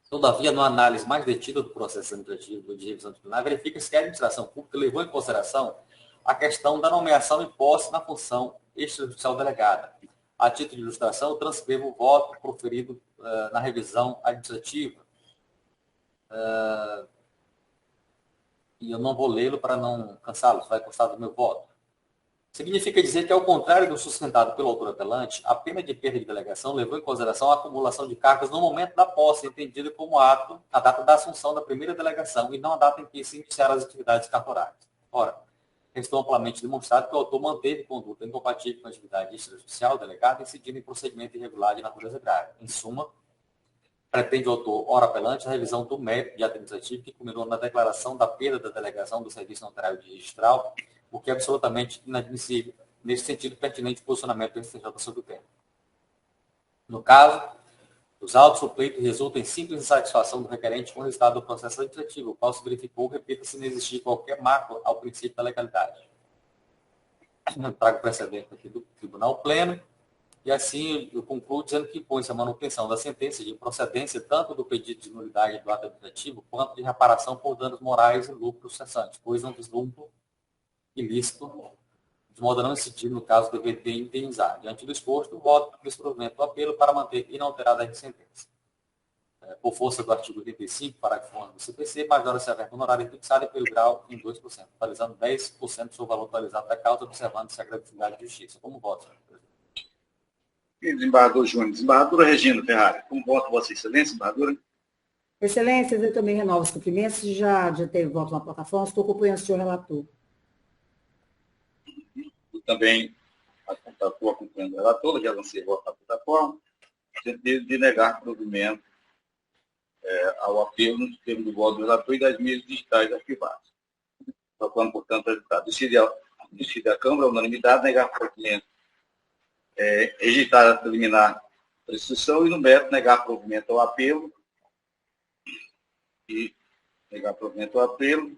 Todavia, numa análise mais detida do processo administrativo de revisão disciplinar, verifica-se que a administração pública levou em consideração a questão da nomeação e posse na função extrajudicial delegada. A título de ilustração, eu transcrevo o voto proferido na revisão administrativa. E eu não vou lê-lo para não cansá-los, vai constar do meu voto. Significa dizer que, ao contrário do sustentado pelo autor apelante, a pena de perda de delegação levou em consideração a acumulação de cargas no momento da posse, entendida como ato, a data da assunção da primeira delegação, e não a data em que se iniciaram as atividades cartorárias. Ora, restou amplamente demonstrado que o autor manteve conduta incompatível com a atividade extrajudicial delegada, incidindo em procedimento irregular de natureza grave. Em suma, pretende o autor, ora apelante, a revisão do mérito de ato administrativo que culminou na declaração da perda da delegação do serviço notário de registral, o que é absolutamente inadmissível. Nesse sentido, pertinente o posicionamento do STJ sobre o tema. No caso, os autos do pleito resultam em simples insatisfação do requerente com o resultado do processo administrativo, o qual se verificou, repita-se, não existir qualquer marco ao princípio da legalidade. Trago precedente aqui do Tribunal Pleno, e assim eu concluo dizendo que impõe-se a manutenção da sentença de procedência tanto do pedido de nulidade do ato administrativo quanto de reparação por danos morais e lucros cessantes, pois não vislumbra ilícito, de modo a não incidir no caso do dever indenizar. Diante do exposto, voto pelo desprovimento do apelo para manter inalterada a sentença. Por força do artigo 85, parágrafo 1 do CPC, majora-se a verba honorária fixada pelo grau em 2%, totalizando 10% sobre o valor totalizado da causa, observando-se a gratuidade de justiça. Como voto, senhor presidente? Desembargador Júnior. Desembargadora Regina Ferrari. Como vota Vossa Excelência, desembargadora? Excelências, eu também renovo os cumprimentos. Já teve voto na plataforma, estou acompanhando o senhor relator. Eu também estou acompanhando o relator, já lancei voto na plataforma, no sentido de negar provimento ao apelo no termo do voto do relator e das mídias digitais arquivadas. Proclamo, portanto, o resultado. Decide a Câmara, a unanimidade, negar provimento, rejeitar a preliminar prescrição e, no mérito, negar provimento ao apelo e negar provimento ao apelo,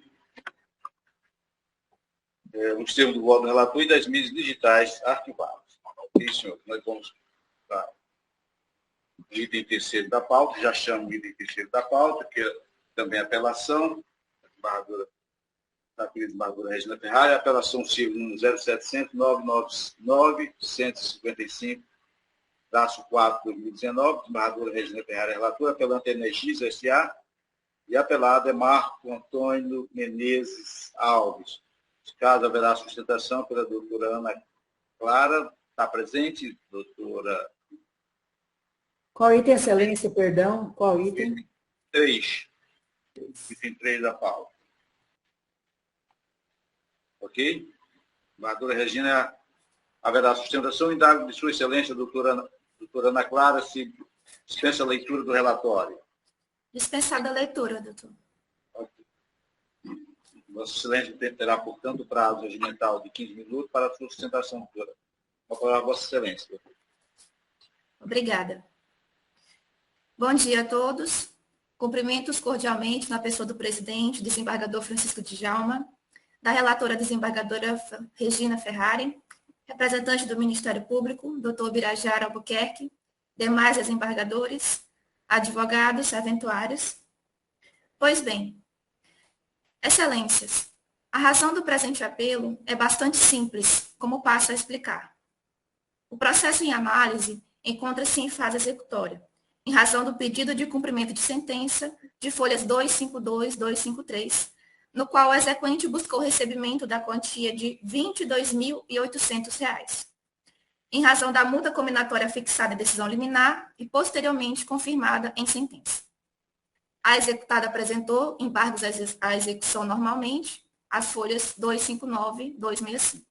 os termos do voto do relator e das mídias digitais arquivadas. Ok, senhor? Nós vamos para o item terceiro da pauta, já chamo o item terceiro da pauta, que é também apelação, da desembargadora Regina Ferrari, apelação civil número 0700-999-155-4-2019, desembargadora Regina Ferrari, relatora, apelante Energisa S.A., e apelado é Marco Antônio Menezes Alves. Nesse caso, haverá sustentação pela doutora Ana Clara. Está presente, doutora? Qual item, excelência, perdão? Qual item? Item 3. Item 3 da pauta. Ok? Desembargadora Regina, haverá sustentação. Indago de Sua Excelência, doutora Ana Clara, se dispensa a leitura do relatório. Dispensada a leitura, doutor. Okay. Vossa Excelência terá, portanto, prazo regimental de 15 minutos para a sua sustentação, doutora. Vou falar a Vossa Excelência, doutora. Obrigada. Bom dia a todos. Cumprimentos cordialmente na pessoa do presidente, desembargador Francisco Djalma, da relatora desembargadora Regina Ferrari, representante do Ministério Público, doutor Birajara Albuquerque, demais desembargadores, advogados, serventuários. Pois bem, excelências, a razão do presente apelo é bastante simples, como passo a explicar. O processo em análise encontra-se em fase executória, em razão do pedido de cumprimento de sentença de folhas 252 e 253, no qual o exequente buscou o recebimento da quantia de R$ 22.800, em razão da multa combinatória fixada em decisão liminar e posteriormente confirmada em sentença. A executada apresentou embargos à execução normalmente, as folhas 259 e 265.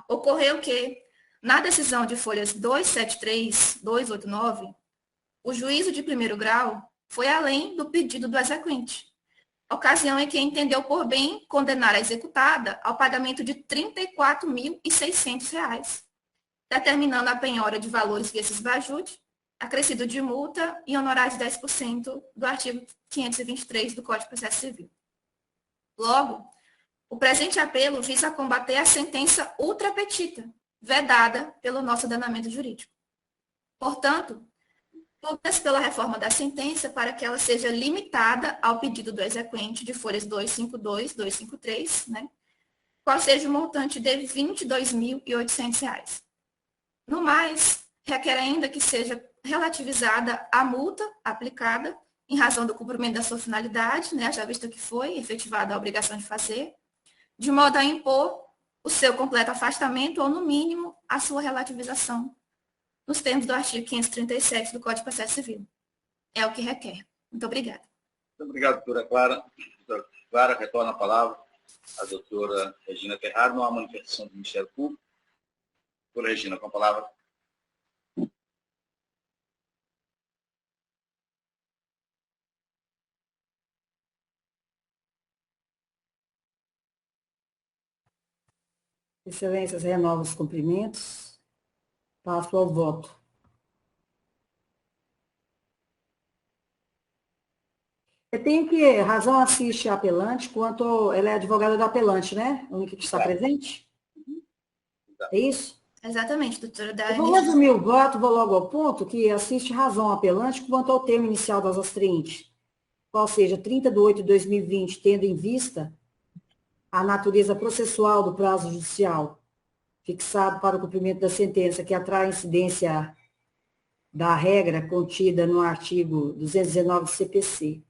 Ocorreu que, na decisão de folhas 273 e 289, o juízo de primeiro grau foi além do pedido do exequente, ocasião em que entendeu por bem condenar a executada ao pagamento de R$ 34.600, determinando a penhora de valores que esses ajude, acrescido de multa e honorários de 10% do artigo 523 do Código de Processo Civil. Logo, o presente apelo visa combater a sentença ultra petita, vedada pelo nosso ordenamento jurídico. Portanto, Luta-se pela reforma da sentença para que ela seja limitada ao pedido do exequente de folhas 252, 253, né? Qual seja o montante de R$ 22.800. No mais, requer ainda que seja relativizada a multa aplicada em razão do cumprimento da sua finalidade, né, já visto que foi efetivada a obrigação de fazer, de modo a impor o seu completo afastamento ou, no mínimo, a sua relativização, nos termos do artigo 537 do Código de Processo Civil. É o que requer. Muito obrigada. Muito obrigado, doutora Clara. Doutora Clara, retorna a palavra à doutora Regina Ferrari. Não há manifestação do Ministério Público. Doutora Regina, com a palavra. Excelências, renovo os cumprimentos. Passo ao voto. Eu tenho que razão assiste a apelante, quanto ela é advogada do apelante, né? A única que está presente? É isso? Exatamente, doutora Eu Dani. vou resumir o voto, vou logo ao ponto, que assiste razão ao apelante quanto ao termo inicial das astrientes, qual seja 30/8/2020, tendo em vista a natureza processual do prazo judicial fixado para o cumprimento da sentença, que atrai incidência da regra contida no artigo 219 do CPC.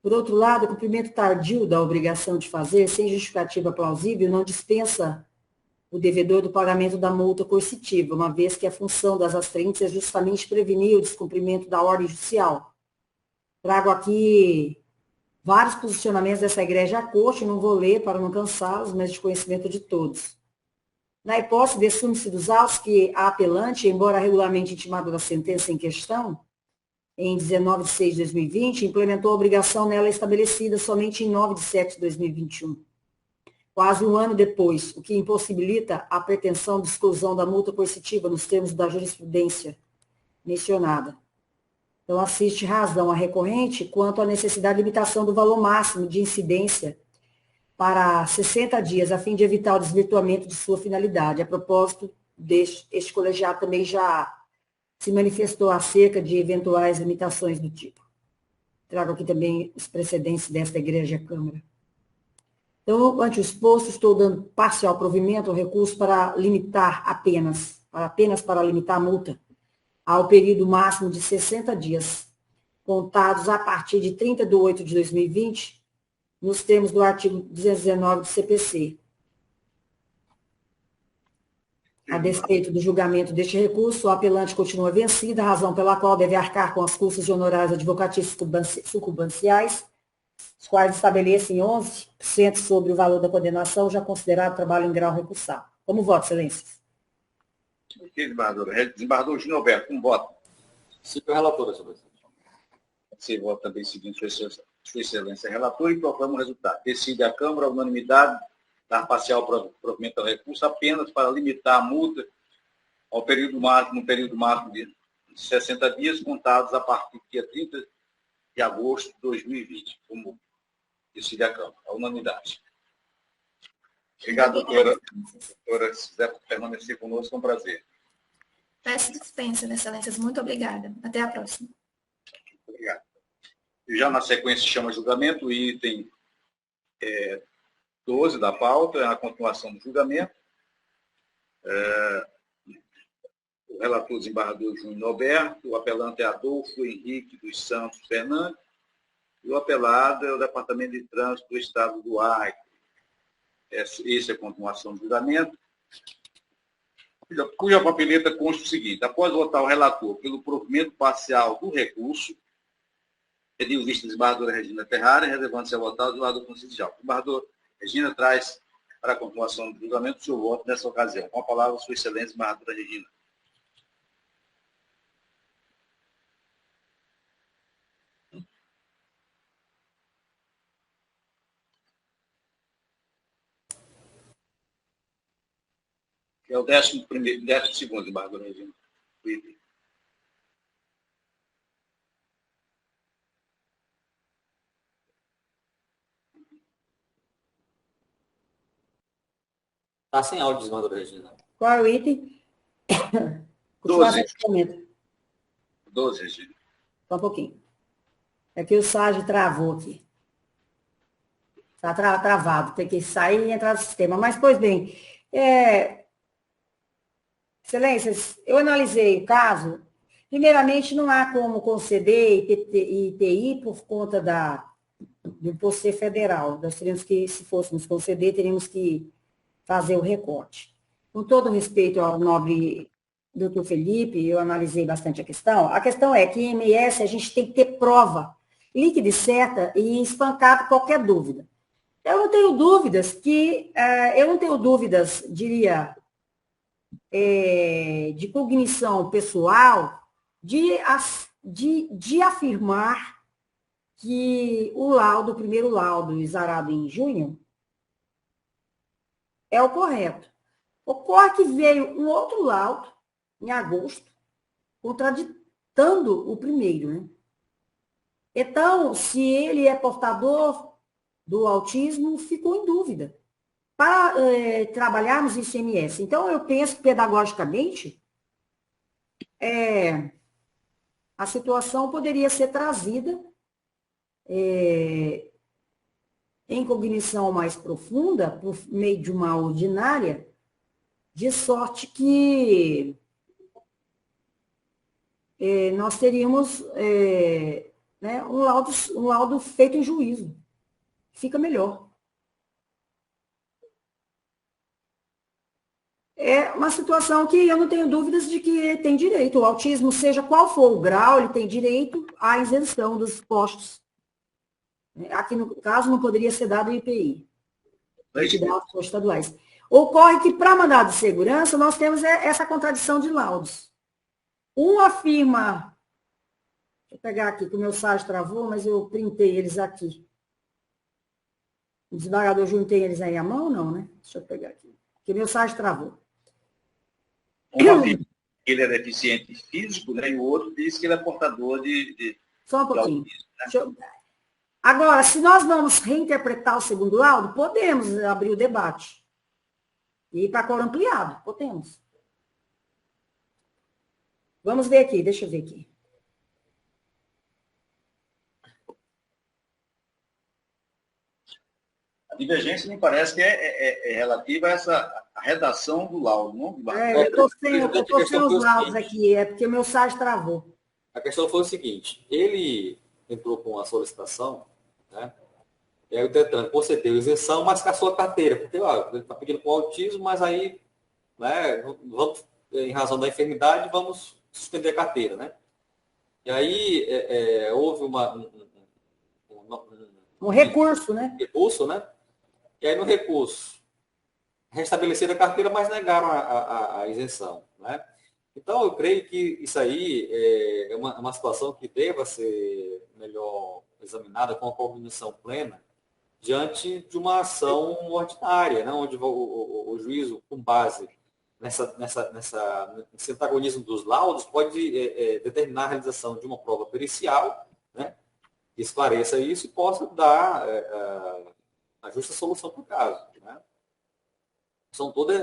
Por outro lado, o cumprimento tardio da obrigação de fazer, sem justificativa plausível, não dispensa o devedor do pagamento da multa coercitiva, uma vez que a função das astrientes é justamente prevenir o descumprimento da ordem judicial. Trago aqui vários posicionamentos dessa igreja à corte, não vou ler para não cansá-los, mas de conhecimento de todos. Na hipótese de assume-se dos autos que a apelante, embora regularmente intimada da sentença em questão, em 19/6/2020, implementou a obrigação nela estabelecida somente em 9/7/2021. Quase um ano depois, o que impossibilita a pretensão de exclusão da multa coercitiva nos termos da jurisprudência mencionada. Então, assiste razão a recorrente quanto à necessidade de limitação do valor máximo de incidência para 60 dias, a fim de evitar o desvirtuamento de sua finalidade. A propósito, este colegiado também já se manifestou acerca de eventuais limitações do tipo. Trago aqui também os precedentes desta igreja Câmara. Então, ante o exposto, estou dando parcial provimento ao recurso para limitar apenas para limitar a multa ao período máximo de 60 dias, contados a partir de 30/8/2020, nos termos do artigo 219 do CPC. A despeito do julgamento deste recurso, o apelante continua vencido, a razão pela qual deve arcar com as custas de honorários advocatícios sucumbanciais, os quais estabelecem 11% sobre o valor da condenação, já considerado trabalho em grau recursal. Como voto, excelências? Ok, desembargador. Desembargador Júnior Alberto, com voto. Sigo a relatora, senhor presidente. Você vota também seguindo sua excelência relator e proclama o resultado. Decide a Câmara, a unanimidade, dar parcial provimento ao recurso apenas para limitar a multa ao período máximo de 60 dias, contados a partir do dia 30 de agosto de 2020, como decide a Câmara, a unanimidade. Obrigado, doutora. Doutora, se quiser permanecer conosco, é um prazer. Peço dispensa, excelências. Muito obrigada. Até a próxima. Obrigado. E já na sequência chama julgamento, o item 12 da pauta, é a continuação do julgamento. O relator desembargador Júnior Alberto, o apelante é Adolfo Henrique dos Santos Fernandes, e o apelado é o Departamento de Trânsito do Estado do Acre. Essa é a continuação do julgamento, cuja papeleta consta o seguinte: após votar o relator pelo provimento parcial do recurso, pediu vista a desembargadora Regina Ferrari, relevante-se a votar o desembargador Francisco Djalma. Desembargador Regina traz para a continuação do julgamento o seu voto nessa ocasião. Com a palavra, sua excelência, desembargadora Regina. É o 12º, desembargadora Regina. Está sem áudio, desembargadora Regina. Qual é o item? 12. 12, Regina. Só um pouquinho. É que o Sage travou aqui. Está travado, tem que sair e entrar no sistema. Mas, pois bem, Excelências, eu analisei o caso. Primeiramente, não há como conceder ITI por conta do imposto ser federal. Nós teríamos que, se fôssemos conceder, teríamos que fazer o recorte. Com todo respeito ao nobre doutor Felipe, eu analisei bastante a questão. A questão é que em IMS a gente tem que ter prova líquida e certa e espancado qualquer dúvida. Eu não tenho dúvidas, diria, de cognição pessoal de afirmar que o primeiro laudo, exarado em junho, é o correto. Ocorre que veio um outro laudo, em agosto, contraditando o primeiro, né? Então, se ele é portador do autismo, ficou em dúvida. Para trabalharmos isso em IMS. Então, eu penso pedagogicamente, a situação poderia ser trazida em cognição mais profunda, por meio de uma ordinária, de sorte que nós teríamos né, um laudo feito em juízo. Fica melhor. É uma situação que eu não tenho dúvidas de que tem direito. O autismo, seja qual for o grau, ele tem direito à isenção dos postos. Aqui, no caso, não poderia ser dado o IPI. Entidades estaduais. Ocorre que, para mandado de segurança, nós temos essa contradição de laudos. Um afirma... Deixa eu pegar aqui, que o meu site travou, mas eu printei eles aqui. O desembargador Júnior tem eles aí à mão? Não, né? Deixa eu pegar aqui. Porque o meu site travou. Um afirma que ele é deficiente físico, né? E o outro diz que ele é portador de Só um pouquinho. Autismo, né? Agora, se nós vamos reinterpretar o segundo laudo, podemos abrir o debate. E ir para cor ampliado, podemos. Vamos ver aqui, deixa eu ver aqui. A divergência me parece que é relativa a essa redação do laudo, não? Eu estou sem os laudos aqui, é porque o meu site travou. A questão foi o seguinte, ele entrou com a solicitação, né? E aí o Detran concedeu isenção, mas cassou a carteira, porque ele está pedindo com autismo, mas aí, né, vamos, em razão da enfermidade, vamos suspender a carteira, né? E aí houve um recurso, né? Recurso, né? E aí no recurso, restabeleceram a carteira, mas negaram a isenção, né? Então, eu creio que isso aí é uma situação que deva ser melhor examinada com a cognição plena diante de uma ação ordinária, né? Onde o juízo, com base nesse antagonismo dos laudos, pode determinar a realização de uma prova pericial, né? Que esclareça isso e possa dar a justa solução para o caso, né? São todas.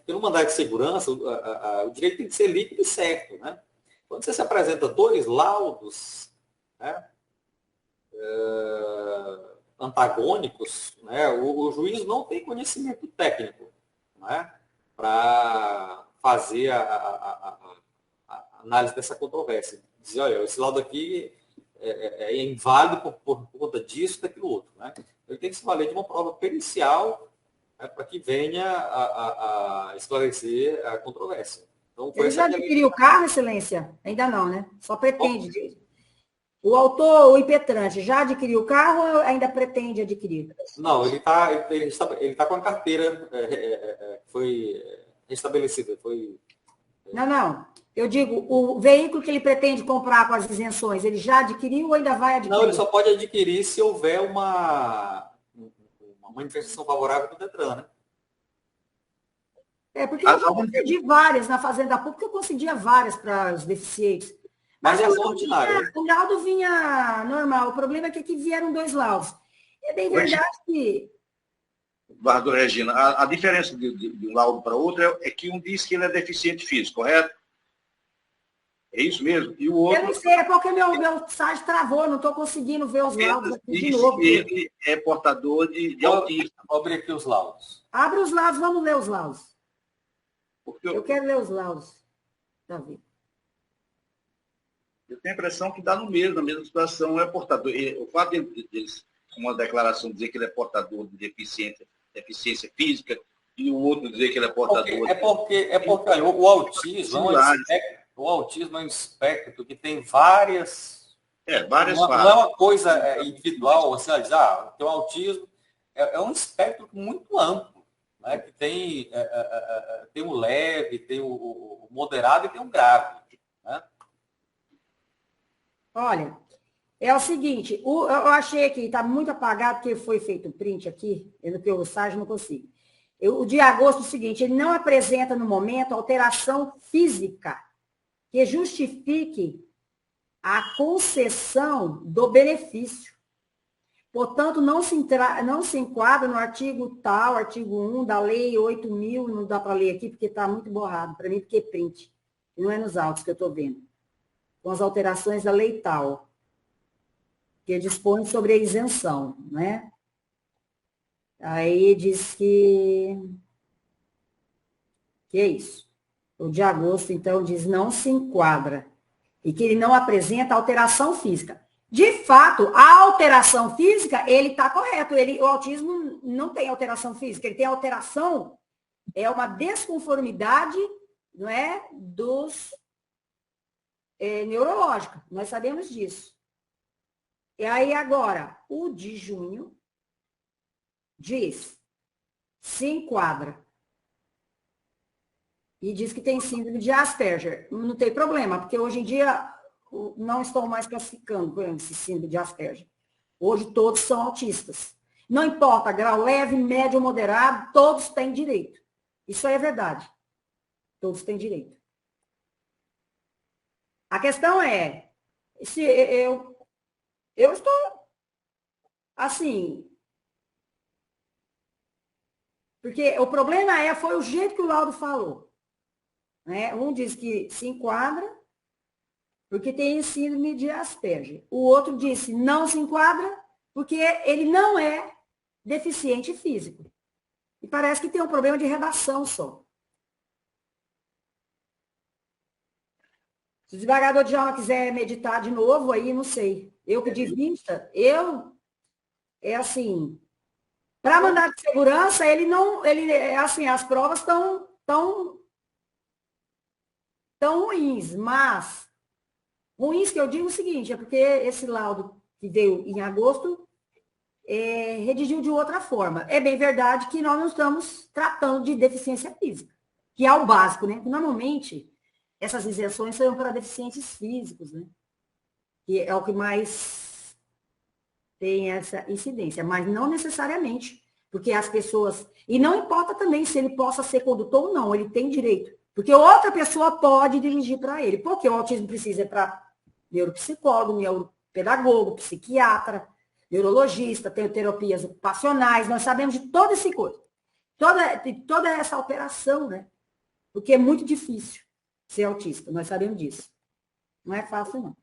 Pelo mandado de segurança, o direito tem que ser líquido e certo, né? Quando você se apresenta dois laudos, né, antagônicos, né, o juiz não tem conhecimento técnico, né, para fazer a análise dessa controvérsia. Dizer, olha, esse laudo aqui é inválido por conta disso, daquilo outro, né? Ele tem que se valer de uma prova pericial, né, para que venha a esclarecer a controvérsia. Então, ele já adquiriu o carro, Excelência? Ainda não, né? Só pretende. O autor, o impetrante, já adquiriu o carro ou ainda pretende adquirir? Não, ele tá com a carteira foi restabelecida. Não. Eu digo, o veículo que ele pretende comprar com as isenções, ele já adquiriu ou ainda vai adquirir? Não, ele só pode adquirir se houver uma manifestação favorável do Detran, né? Porque eu já concedi várias na Fazenda Pública, eu concedia várias para os deficientes. Mas é ação ordinária. O laudo vinha normal. O problema é que aqui vieram dois laudos. É bem verdade que... Guardo, Regina, a diferença de um laudo para outro é que um diz que ele é deficiente físico, correto? É isso mesmo? E o Eu outro... não sei, é porque meu site travou, não estou conseguindo ver os laudos aqui de diz novo. que ele é portador de autismo. Vou abrir aqui os laudos. Abre os laudos, vamos ler os laudos. Porque Eu quero ler os laudos, Davi. eu tenho a impressão que dá no mesmo, na mesma situação, é portador. O fato de eles, uma declaração dizer que ele é portador de deficiência física e o outro dizer que ele é portador... Porque olha, o autismo é um espectro que tem várias... várias não fases. é uma coisa individual, assim, tem um autismo, é um espectro muito amplo, né? Que tem o leve, tem o moderado e tem o grave. Né? Olha, é o seguinte, eu achei aqui, está muito apagado, porque foi feito um print aqui, no que o site não consigo. O de agosto é o seguinte, ele não apresenta no momento alteração física que justifique a concessão do benefício. Portanto, não se enquadra no artigo 1 da Lei 8.000, não dá para ler aqui porque está muito borrado, para mim porque é print, não é nos autos que eu estou vendo, com as alterações da Lei tal, que dispõe sobre a isenção, né? Aí diz que é isso. O de agosto, então, diz não se enquadra e que ele não apresenta alteração física. De fato, a alteração física, ele está correto. O autismo não tem alteração física, ele tem alteração, é uma desconformidade, não é, neurológica. Nós sabemos disso. E aí, agora, o de junho diz, se enquadra. E diz que tem síndrome de Asperger. Não tem problema, porque hoje em dia não estão mais classificando esse síndrome de Asperger. Hoje todos são autistas. Não importa, grau leve, médio ou moderado, todos têm direito. Isso aí é verdade. Todos têm direito. A questão é, se eu estou assim, porque o problema foi o jeito que o laudo falou. Né? Um diz que se enquadra porque tem síndrome de Asperger. O outro disse não se enquadra porque ele não é deficiente físico. E parece que tem um problema de redação só. Se o desembargador Djalma quiser meditar de novo, aí não sei. Eu que de vista, é assim, para mandar de segurança, assim, as provas tão ruins, mas ruins que eu digo o seguinte, é porque esse laudo que veio em agosto redigiu de outra forma. É bem verdade que nós não estamos tratando de deficiência física, que é o básico, né? Normalmente, essas isenções são para deficientes físicos, né? Que é o que mais tem essa incidência, mas não necessariamente, porque as pessoas... E não importa também se ele possa ser condutor ou não, ele tem direito. Porque outra pessoa pode dirigir para ele. Porque o autismo precisa ir para neuropsicólogo, neuropedagogo, psiquiatra, neurologista, tem terapias ocupacionais, nós sabemos de toda essa coisa. Toda essa alteração, né? Porque é muito difícil ser autista, nós sabemos disso. Não é fácil, não.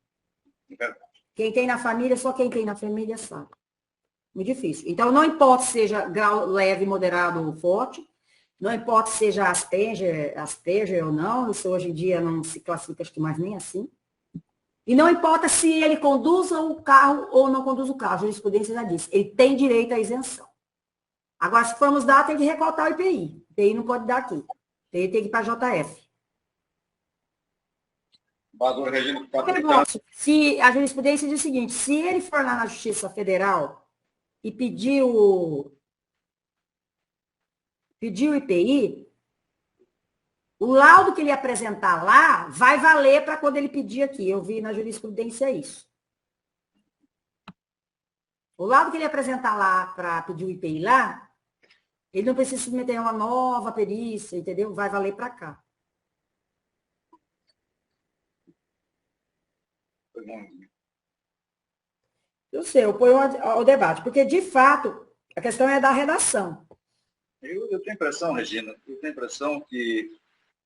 Quem tem na família, só quem tem na família sabe. Muito difícil. Então, não importa se seja grau leve, moderado ou forte, não importa se seja Asperger ou não, isso hoje em dia não se classifica, acho que mais nem assim. E não importa se ele conduza o carro ou não conduz o carro, a jurisprudência já disse, ele tem direito à isenção. Agora, se formos dar, tem que recortar o IPI. O IPI não pode dar aqui. O IPI tem que ir para a JF. Se a jurisprudência diz o seguinte, se ele for lá na Justiça Federal e pedir o IPI, o laudo que ele apresentar lá vai valer para quando ele pedir aqui. Eu vi na jurisprudência isso. O laudo que ele apresentar lá para pedir o IPI lá, ele não precisa submeter uma nova perícia, entendeu? Vai valer para cá. Eu sei, eu ponho ao debate, porque, de fato, a questão é da redação. Eu tenho a impressão, Regina,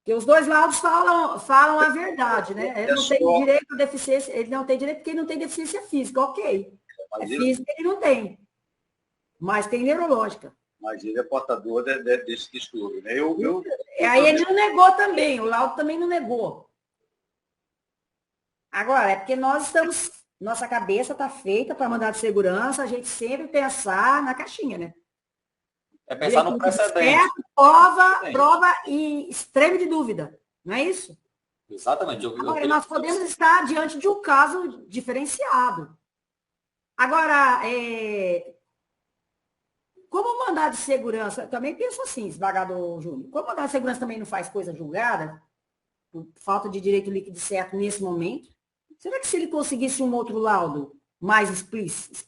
que Porque os dois laudos falam a verdade, né? Ele não tem direito à deficiência, ele não tem direito porque ele não tem deficiência física, ok. É física ele não tem, mas tem neurológica. Mas ele é portador desse distúrbio, né? Aí ele não negou também, o laudo também não negou. Agora, é porque nossa cabeça está feita para mandar de segurança, a gente sempre pensar na caixinha, né? É pensar no precedente. Prova e extremo de dúvida, não é isso? Exatamente. Agora, nós podemos estar diante de um caso diferenciado. Agora, como mandado de segurança, eu também penso assim, desembargador Júnior, como mandado de segurança também não faz coisa julgada, por falta de direito líquido certo nesse momento, será que se ele conseguisse um outro laudo mais explícito,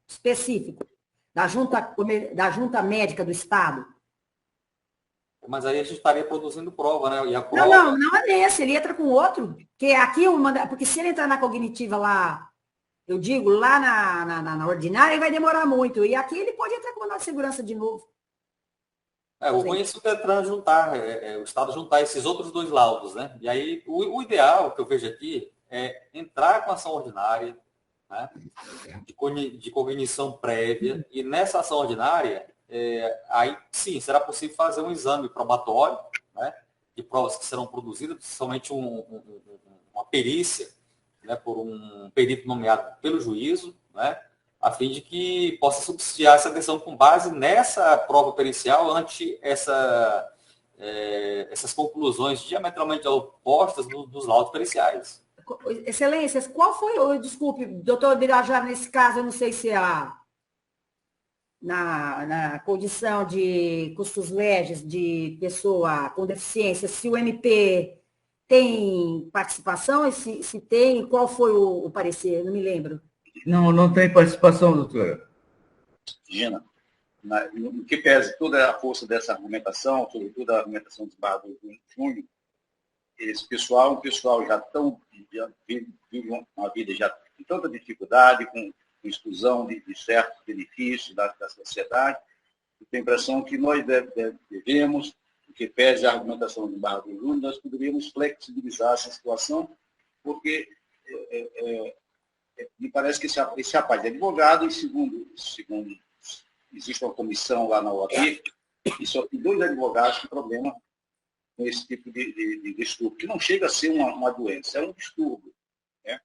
específico, da junta médica do Estado? Mas aí a gente estaria produzindo prova, né? E a prova... Não é nesse, ele entra com outro, porque aqui porque se ele entrar na cognitiva lá, eu digo, lá na ordinária, ele vai demorar muito. E aqui ele pode entrar com mandado de segurança de novo. O ruim é se o Detran juntar, o Estado juntar esses outros dois laudos, né? E aí, o ideal que eu vejo aqui é entrar com ação ordinária, né? De cognição prévia, e nessa ação ordinária, aí sim, será possível fazer um exame probatório, né? De provas que serão produzidas, principalmente uma perícia, né, por um perito nomeado pelo juízo, né, a fim de que possa subsidiar essa decisão com base nessa prova pericial ante essas conclusões diametralmente opostas dos laudos periciais. Excelências, qual foi, desculpe, doutor Birajara, nesse caso, eu não sei se na condição de custos legis de pessoa com deficiência, se o MP tem participação, e se tem, qual foi o parecer? Eu não me lembro. Não tem participação, doutora. Gina, no que pese toda a força dessa argumentação, sobretudo a argumentação do desembargador Júnior, esse pessoal, um pessoal já vive uma vida já com tanta dificuldade, com exclusão de certos benefícios da sociedade. Eu tenho a impressão que nós devemos, no que pese a argumentação do desembargador Júnior, nós poderíamos flexibilizar essa situação, porque me parece que esse rapaz é advogado e, segundo existe uma comissão lá na OAB, e só tem 2 advogados com problema com esse tipo de distúrbio, que não chega a ser uma doença, é um distúrbio. Né?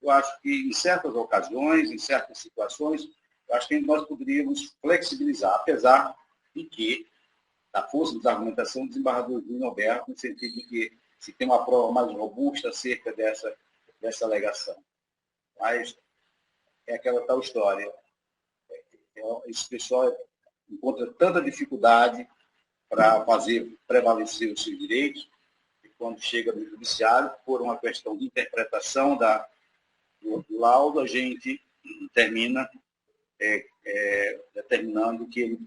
Eu acho que, em certas ocasiões, em certas situações, eu acho que nós poderíamos flexibilizar, apesar de que, da força da argumentação do desembargador Júnior Alberto, no sentido de que se tem uma prova mais robusta acerca dessa alegação. Mas é aquela tal história. Esse pessoal encontra tanta dificuldade para fazer prevalecer os seus direitos, e quando chega no judiciário, por uma questão de interpretação do laudo, a gente termina determinando que ele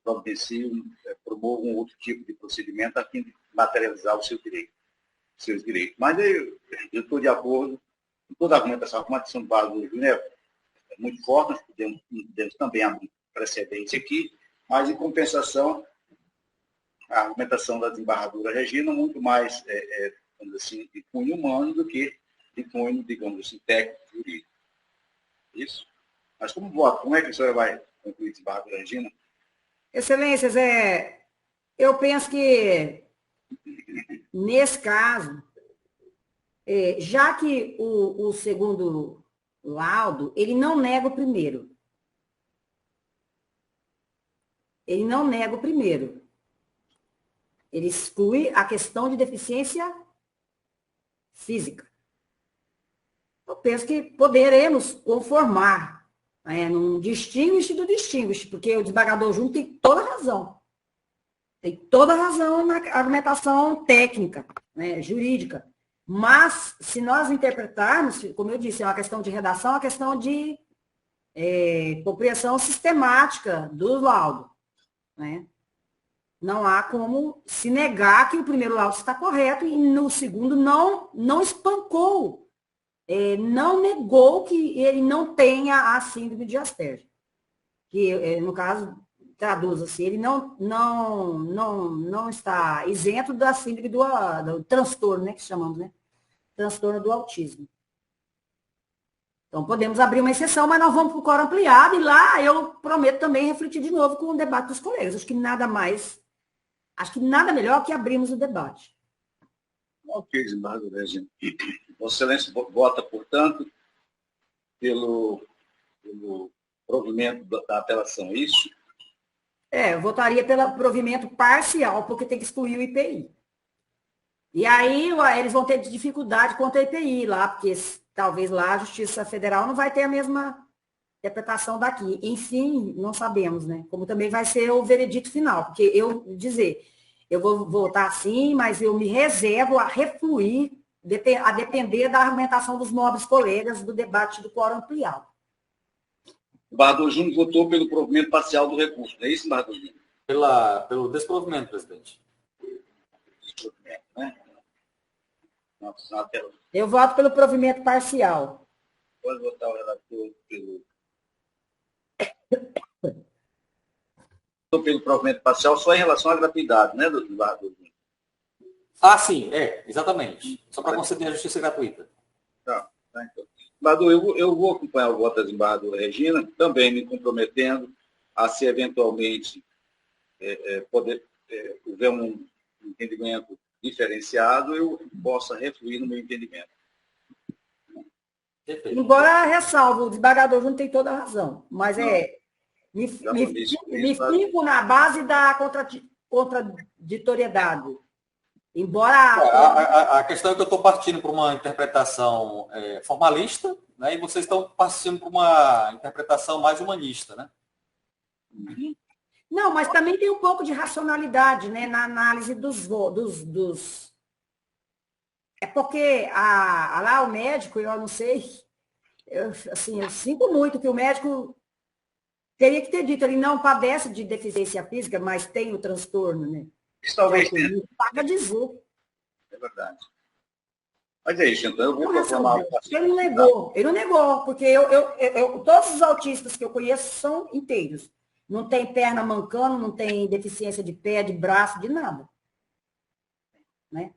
providencie, promova um outro tipo de procedimento a fim de materializar os seus direitos. Mas eu estou de acordo com toda a argumentação. A argumentação do Barro Júnior é muito forte, nós podemos também abrir precedente aqui, mas, em compensação, a argumentação da desembargadora Regina é muito mais, digamos assim, de cunho humano do que de cunho, digamos assim, técnico, jurídico. Isso? Mas como é que a senhora vai concluir, desembargadora Regina? Excelências, eu penso que, nesse caso, já que o segundo laudo, ele não nega o primeiro. Ele não nega o primeiro. Ele exclui a questão de deficiência física. Eu penso que poderemos conformar num distinguish do distinguish, porque o desembargador Júnior tem toda a razão. Tem toda a razão na argumentação técnica, né, jurídica. Mas, se nós interpretarmos, como eu disse, é uma questão de redação, é uma questão de compreensão sistemática do laudo. Né? Não há como se negar que o primeiro laudo está correto e no segundo não espancou, não negou que ele não tenha a síndrome de Asperger. Que, no caso, traduz assim, ele não está isento da síndrome do transtorno, né, que chamamos, né? Transtorno do autismo. Então, podemos abrir uma exceção, mas nós vamos para o quórum ampliado, e lá eu prometo também refletir de novo com o debate dos colegas. Acho que nada melhor que abrirmos o debate. Ok, desembargador Regina. Vossa Excelência vota, portanto, pelo provimento da apelação, é isso? Eu votaria pelo provimento parcial, porque tem que excluir o IPI. E aí eles vão ter dificuldade contra o IPI lá, porque talvez lá a Justiça Federal não vai ter a mesma interpretação daqui. Enfim, não sabemos, né? Como também vai ser o veredito final, porque eu vou votar sim, mas eu me reservo a refluir, a depender da argumentação dos nobres colegas do debate do quórum ampliado. O embargador Júnior votou pelo provimento parcial do recurso, não é isso, embargador Júnior? Pelo desprovimento, presidente. Desprovimento, né? Eu voto pelo provimento parcial. Pode votar o relator pelo provimento parcial só em relação à gratuidade, né, doutor embargador? Ah, sim, exatamente. Só para conceder a justiça gratuita. Tá, então. Embargador, eu vou acompanhar o voto da desembargadora Regina, também me comprometendo a, se eventualmente houver um entendimento diferenciado, eu possa refluir no meu entendimento. Perfeito. Embora ressalvo, o desembargador Júnior tem toda a razão, mas me fico na base da contraditoriedade. Embora... A questão é que eu estou partindo para uma interpretação formalista, né, e vocês estão partindo para uma interpretação mais humanista, né? Não, mas também tem um pouco de racionalidade, né, na análise dos... É porque lá o médico, eu não sei, eu sinto muito que o médico teria que ter dito, ele não padece de deficiência física, mas tem o transtorno, né? Talvez tenha. Paga dizer. É verdade. Mas é isso, então eu vou proclamar o paciente. Ele não negou, porque todos os autistas que eu conheço são inteiros. Não tem perna mancando, não tem deficiência de pé, de braço, de nada. Né?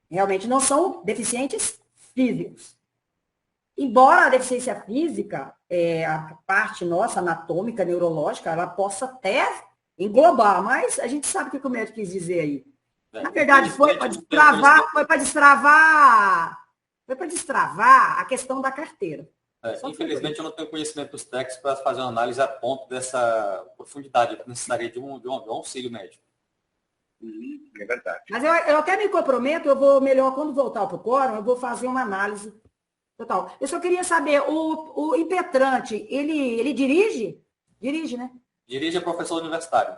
Realmente não são deficientes físicos. Embora a deficiência física, a parte nossa anatômica, neurológica, ela possa até englobar, mas a gente sabe o que o médico quis dizer aí. Na verdade, foi para destravar a questão da carteira. Infelizmente, eu não tenho conhecimentos técnicos para fazer uma análise a ponto dessa profundidade que necessitaria de um auxílio médico. É verdade. Mas eu até me comprometo, eu vou melhor, quando voltar para o quórum, eu vou fazer uma análise total. Eu só queria saber, o impetrante, ele dirige? Dirige, né? Dirige a professor universitário.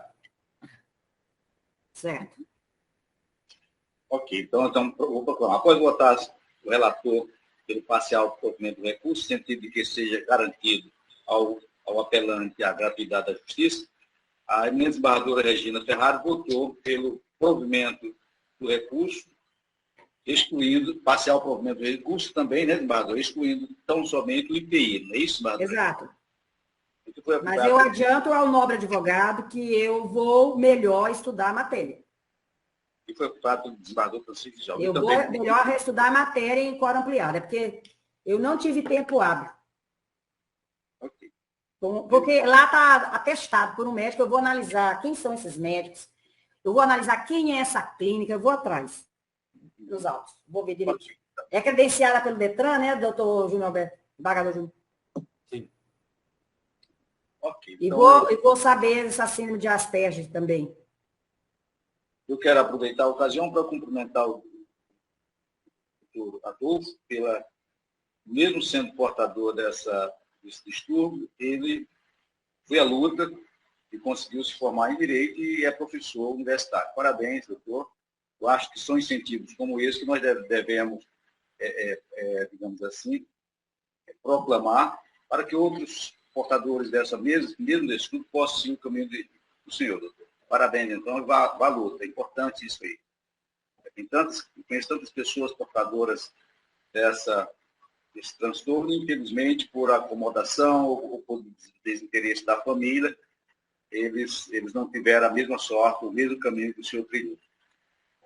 Certo. Ok, então vou proclamar. Após votar o relator pelo parcial provimento do recurso, no sentido de que seja garantido ao apelante a gratuidade da justiça, a eminente desembargadora Regina Ferrari votou pelo provimento do recurso, excluindo, parcial provimento do recurso também, né, desembargador, excluindo tão somente o IPI, não é isso, desembargador? Exato. Mas eu adianto ao nobre advogado que eu vou melhor estudar a matéria. E foi o fato do desembargador Francisco de Jalma. Eu vou melhor estudar a matéria em quórum ampliado, porque eu não tive tempo hábil. Ok. Porque lá está atestado por um médico, eu vou analisar quem são esses médicos, eu vou analisar quem é essa clínica, eu vou atrás dos autos, vou ver direitinho. É credenciada pelo Detran, né, doutor Júnior Alberto, embargador Júnior? Sim. Ok. Então, e vou saber essa síndrome de Asperger também. Eu quero aproveitar a ocasião para cumprimentar o doutor Adolfo, mesmo sendo portador desse distúrbio, ele foi à luta e conseguiu se formar em Direito e é professor universitário. Parabéns, doutor. Eu acho que são incentivos como esse que nós devemos, digamos assim, proclamar para que outros portadores mesmo desse estudo possam seguir o caminho do senhor, doutor. Parabéns, então, vá à luta. É importante isso aí. Conheço tantas pessoas portadoras desse transtorno, infelizmente, por acomodação ou por desinteresse da família, eles não tiveram a mesma sorte, o mesmo caminho que o senhor trilhou.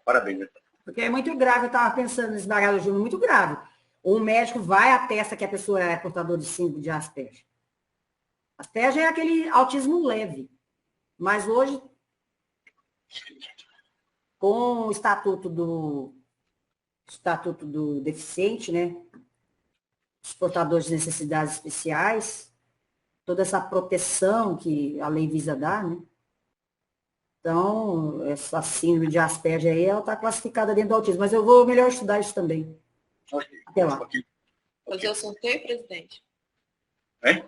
Parabéns, doutor. Porque é muito grave, eu estava pensando nesse esmagador júnior, muito grave. Um médico vai atesta que a pessoa é portador de síndrome de Asperger. Asperger é aquele autismo leve. Mas hoje, com o estatuto do deficiente, né? Os portadores de necessidades especiais, toda essa proteção que a lei visa dar, né? Então, essa síndrome de Asperger aí, ela está classificada dentro do autismo, mas eu vou melhor estudar isso também. Okay. Até lá. Fazer o sorteio, presidente? Hein?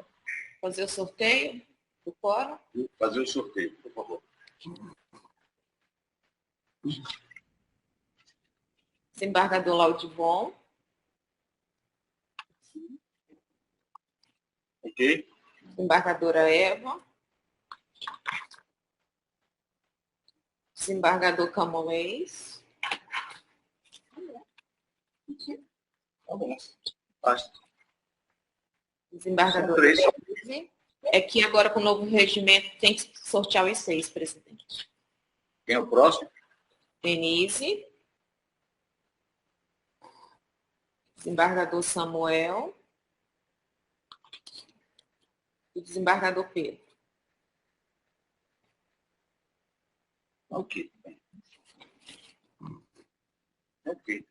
Fazer o sorteio do quórum? Fazer o sorteio, por favor. Desembargador Laudivon. Ok? Desembargadora Eva. Desembargador Camões. Tá bom. Basta. Desembargador São 3. Denise. É que agora, com o novo regimento, tem que sortear os 6, presidente. Quem é o próximo? Denise. Desembargador Samuel. E desembargador Pedro. Ok. Ok.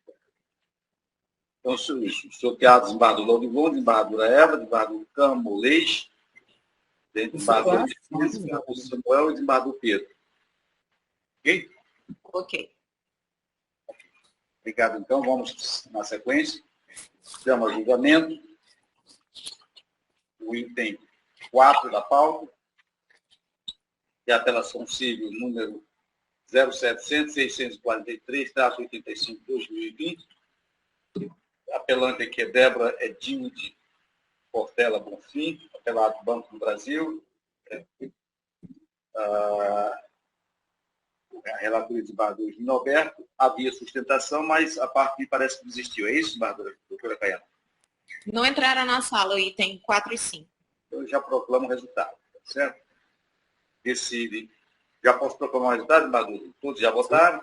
Então, sorteado desembargador Laudivon, desembargadora Eva, desembargador Camolês, desembargador Samuel e desembargador Pedro. Ok? Ok. Obrigado, então. Vamos na sequência. Chama julgamento. O item 4 da pauta, que é a apelação civil número 0700-643-85-2020. A apelante aqui é Débora Edilde Portela Bonfim, apelado do Banco do Brasil. A relatora de Bardo Gilberto, havia sustentação, mas a parte parece que desistiu. É isso, doutora Caiana? Não entraram na sala o item 4 e 5. Eu já proclamo o resultado, certo? Decide. Já posso proclamar o resultado, Maduro? Todos já votaram?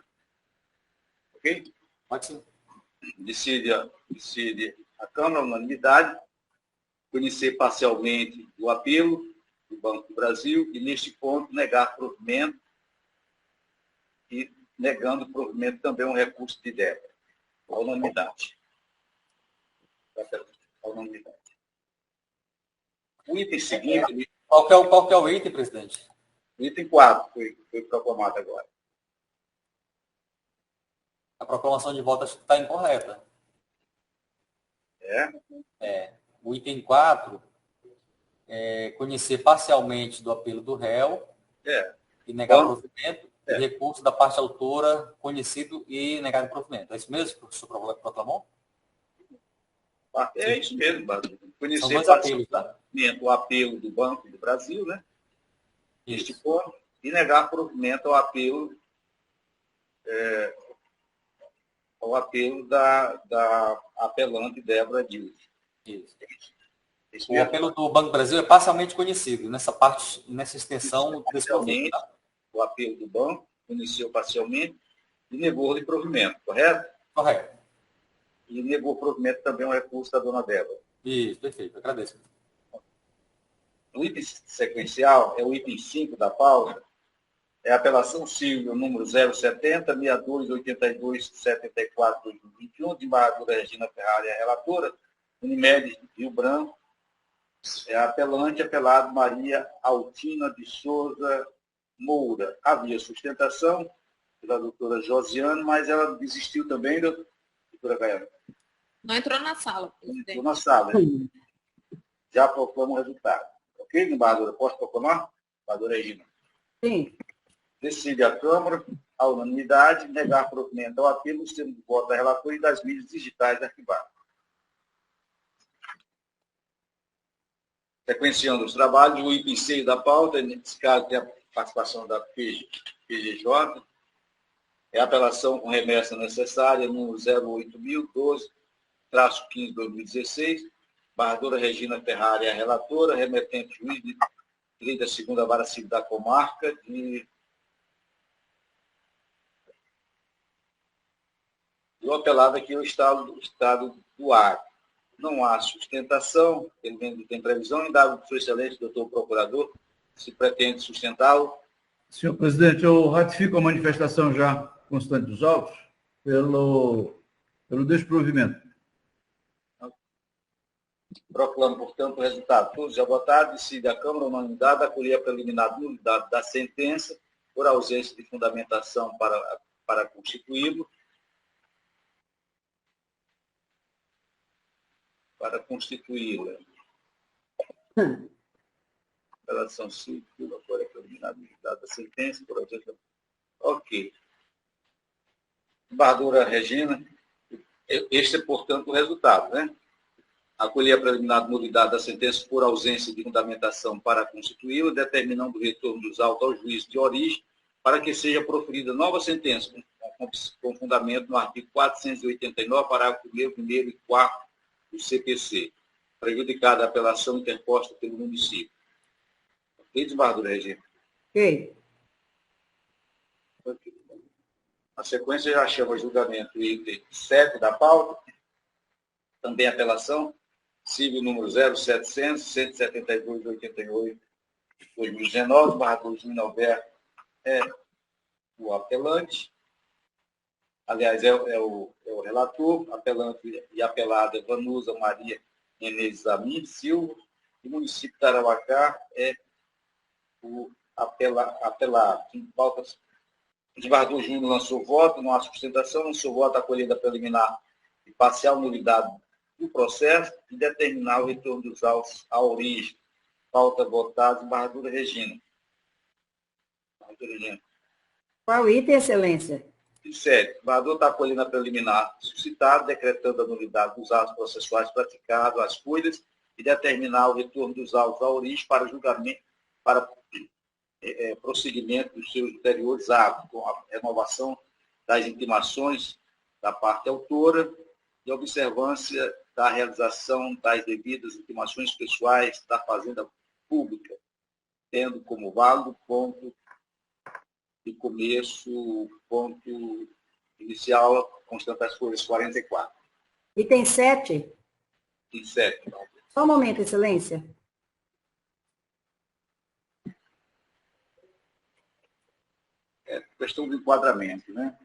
Ok? Pode sim. Decide a Câmara, unanimidade, conhecer parcialmente o apelo do Banco do Brasil e, neste ponto, negar provimento e, negando provimento, também um recurso de débito. A unanimidade. A unanimidade. O item seguinte... Qual que é o item, presidente? O item 4 foi proclamado agora. A proclamação de voto acho que está incorreta. O item 4 é conhecer parcialmente do apelo do réu e negar provimento e recurso da parte autora conhecido e negado provimento. É isso mesmo que o senhor proclamou? É isso mesmo, Bárbara. Conhecer São dois apelos, tá? O apelo do Banco do Brasil, né? Isso. Este ponto, e negar provimento ao apelo da apelante Débora Dias. Isso. Isso O mesmo? apelo do Banco do Brasil é parcialmente conhecido nessa extensão desse provimento. Tá? O apelo do banco conheceu parcialmente e negou o provimento, correto? Correto. E negou o provimento também um recurso da dona Débora. Isso, perfeito. Agradeço. O item sequencial é o item 5 da pauta, é a apelação civil número 070-6282-74-2021, de embargadora Regina Ferrari, a relatora, Unimed Rio Branco, é a apelante, apelado Maria Altina de Souza Moura. Havia sustentação pela doutora Josiane, mas ela desistiu também, doutora Caiana? Não entrou na sala, presidente. Entrou na sala. Já proclamo o resultado. Ok, embaixadora? Posso proclamar? Embaixadora Regina. Sim. Decide a Câmara, a unanimidade, negar provimento ao apelo, nos termos de voto da relatora e das mídias digitais arquivadas. Sequenciando os trabalhos, o item 6 da pauta, nesse caso tem a participação da PGJ, é a apelação com remessa necessária, número 08012-15-2016, embargadora Regina Ferrari, a relatora, remetente juiz lei da 2ª Vara Civil da Comarca do apelado aqui ao Estado do Acre. Não há sustentação, pelo menos tem previsão, em dado por sua excelência, doutor procurador, se pretende sustentá-lo. Senhor presidente, eu ratifico a manifestação já constante dos autos pelo desprovimento. Proclamo, portanto, o resultado. Todos já votaram, decide a Câmara, unanimidade, acolher a preliminar nulidade da sentença por ausência de fundamentação para constituí-lo. Para constituí-la. Relação civil, agora é preliminar nulidade da sentença por ausência. Ok. Desembargadora Regina, este é, portanto, o resultado, né? Acolher a preliminar nulidade da sentença por ausência de fundamentação para constituí-la, determinando o retorno dos autos ao juízo de origem, para que seja proferida nova sentença, com fundamento no artigo 489, parágrafo 1º, 1º e 4º do CPC, prejudicada a apelação interposta pelo município. Ok, desembargadora Regina? Ok. Na sequência, já chama julgamento item 7 da pauta, também apelação, civil número 0700, 172, 88, 2019, desembargador Júnior Alberto é o apelante, aliás, é o relator, apelante e apelada Vanusa Maria Menezes Amin Silva, e o município de Tarauacá é o apelado. Em pauta, o desembargador Júnior lançou voto, não há sustentação, lançou voto acolhida preliminar e parcial nulidade do processo e determinar o retorno dos autos à origem. Pauta votada, desembargadora Regina. Qual o item, excelência? 7. O desembargador está acolhendo a preliminar suscitada, decretando a nulidade dos atos processuais praticados, as cuidas, e determinar o retorno dos autos à origem para julgamento, para prosseguimento dos seus ulteriores atos, com a renovação das intimações da parte autora e observância da realização das devidas intimações pessoais da Fazenda Pública, tendo como válido ponto de começo, ponto inicial, constante as folhas 44. Item 7. Item 7. Só um momento, excelência. É questão do enquadramento, né?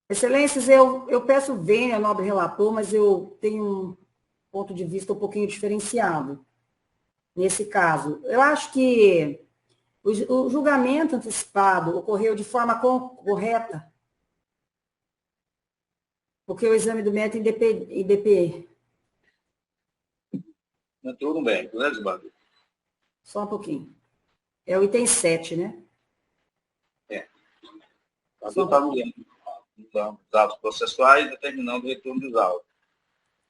Excelências, eu peço vênia, nobre relator, mas eu tenho um ponto de vista um pouquinho diferenciado nesse caso. Eu acho que o julgamento antecipado ocorreu de forma correta, porque o exame do mérito IDP. Entrou no mérito, né, desembargador? Só um pouquinho. É o item 7, né? É. O está no os atos processuais, determinando o retorno dos autos.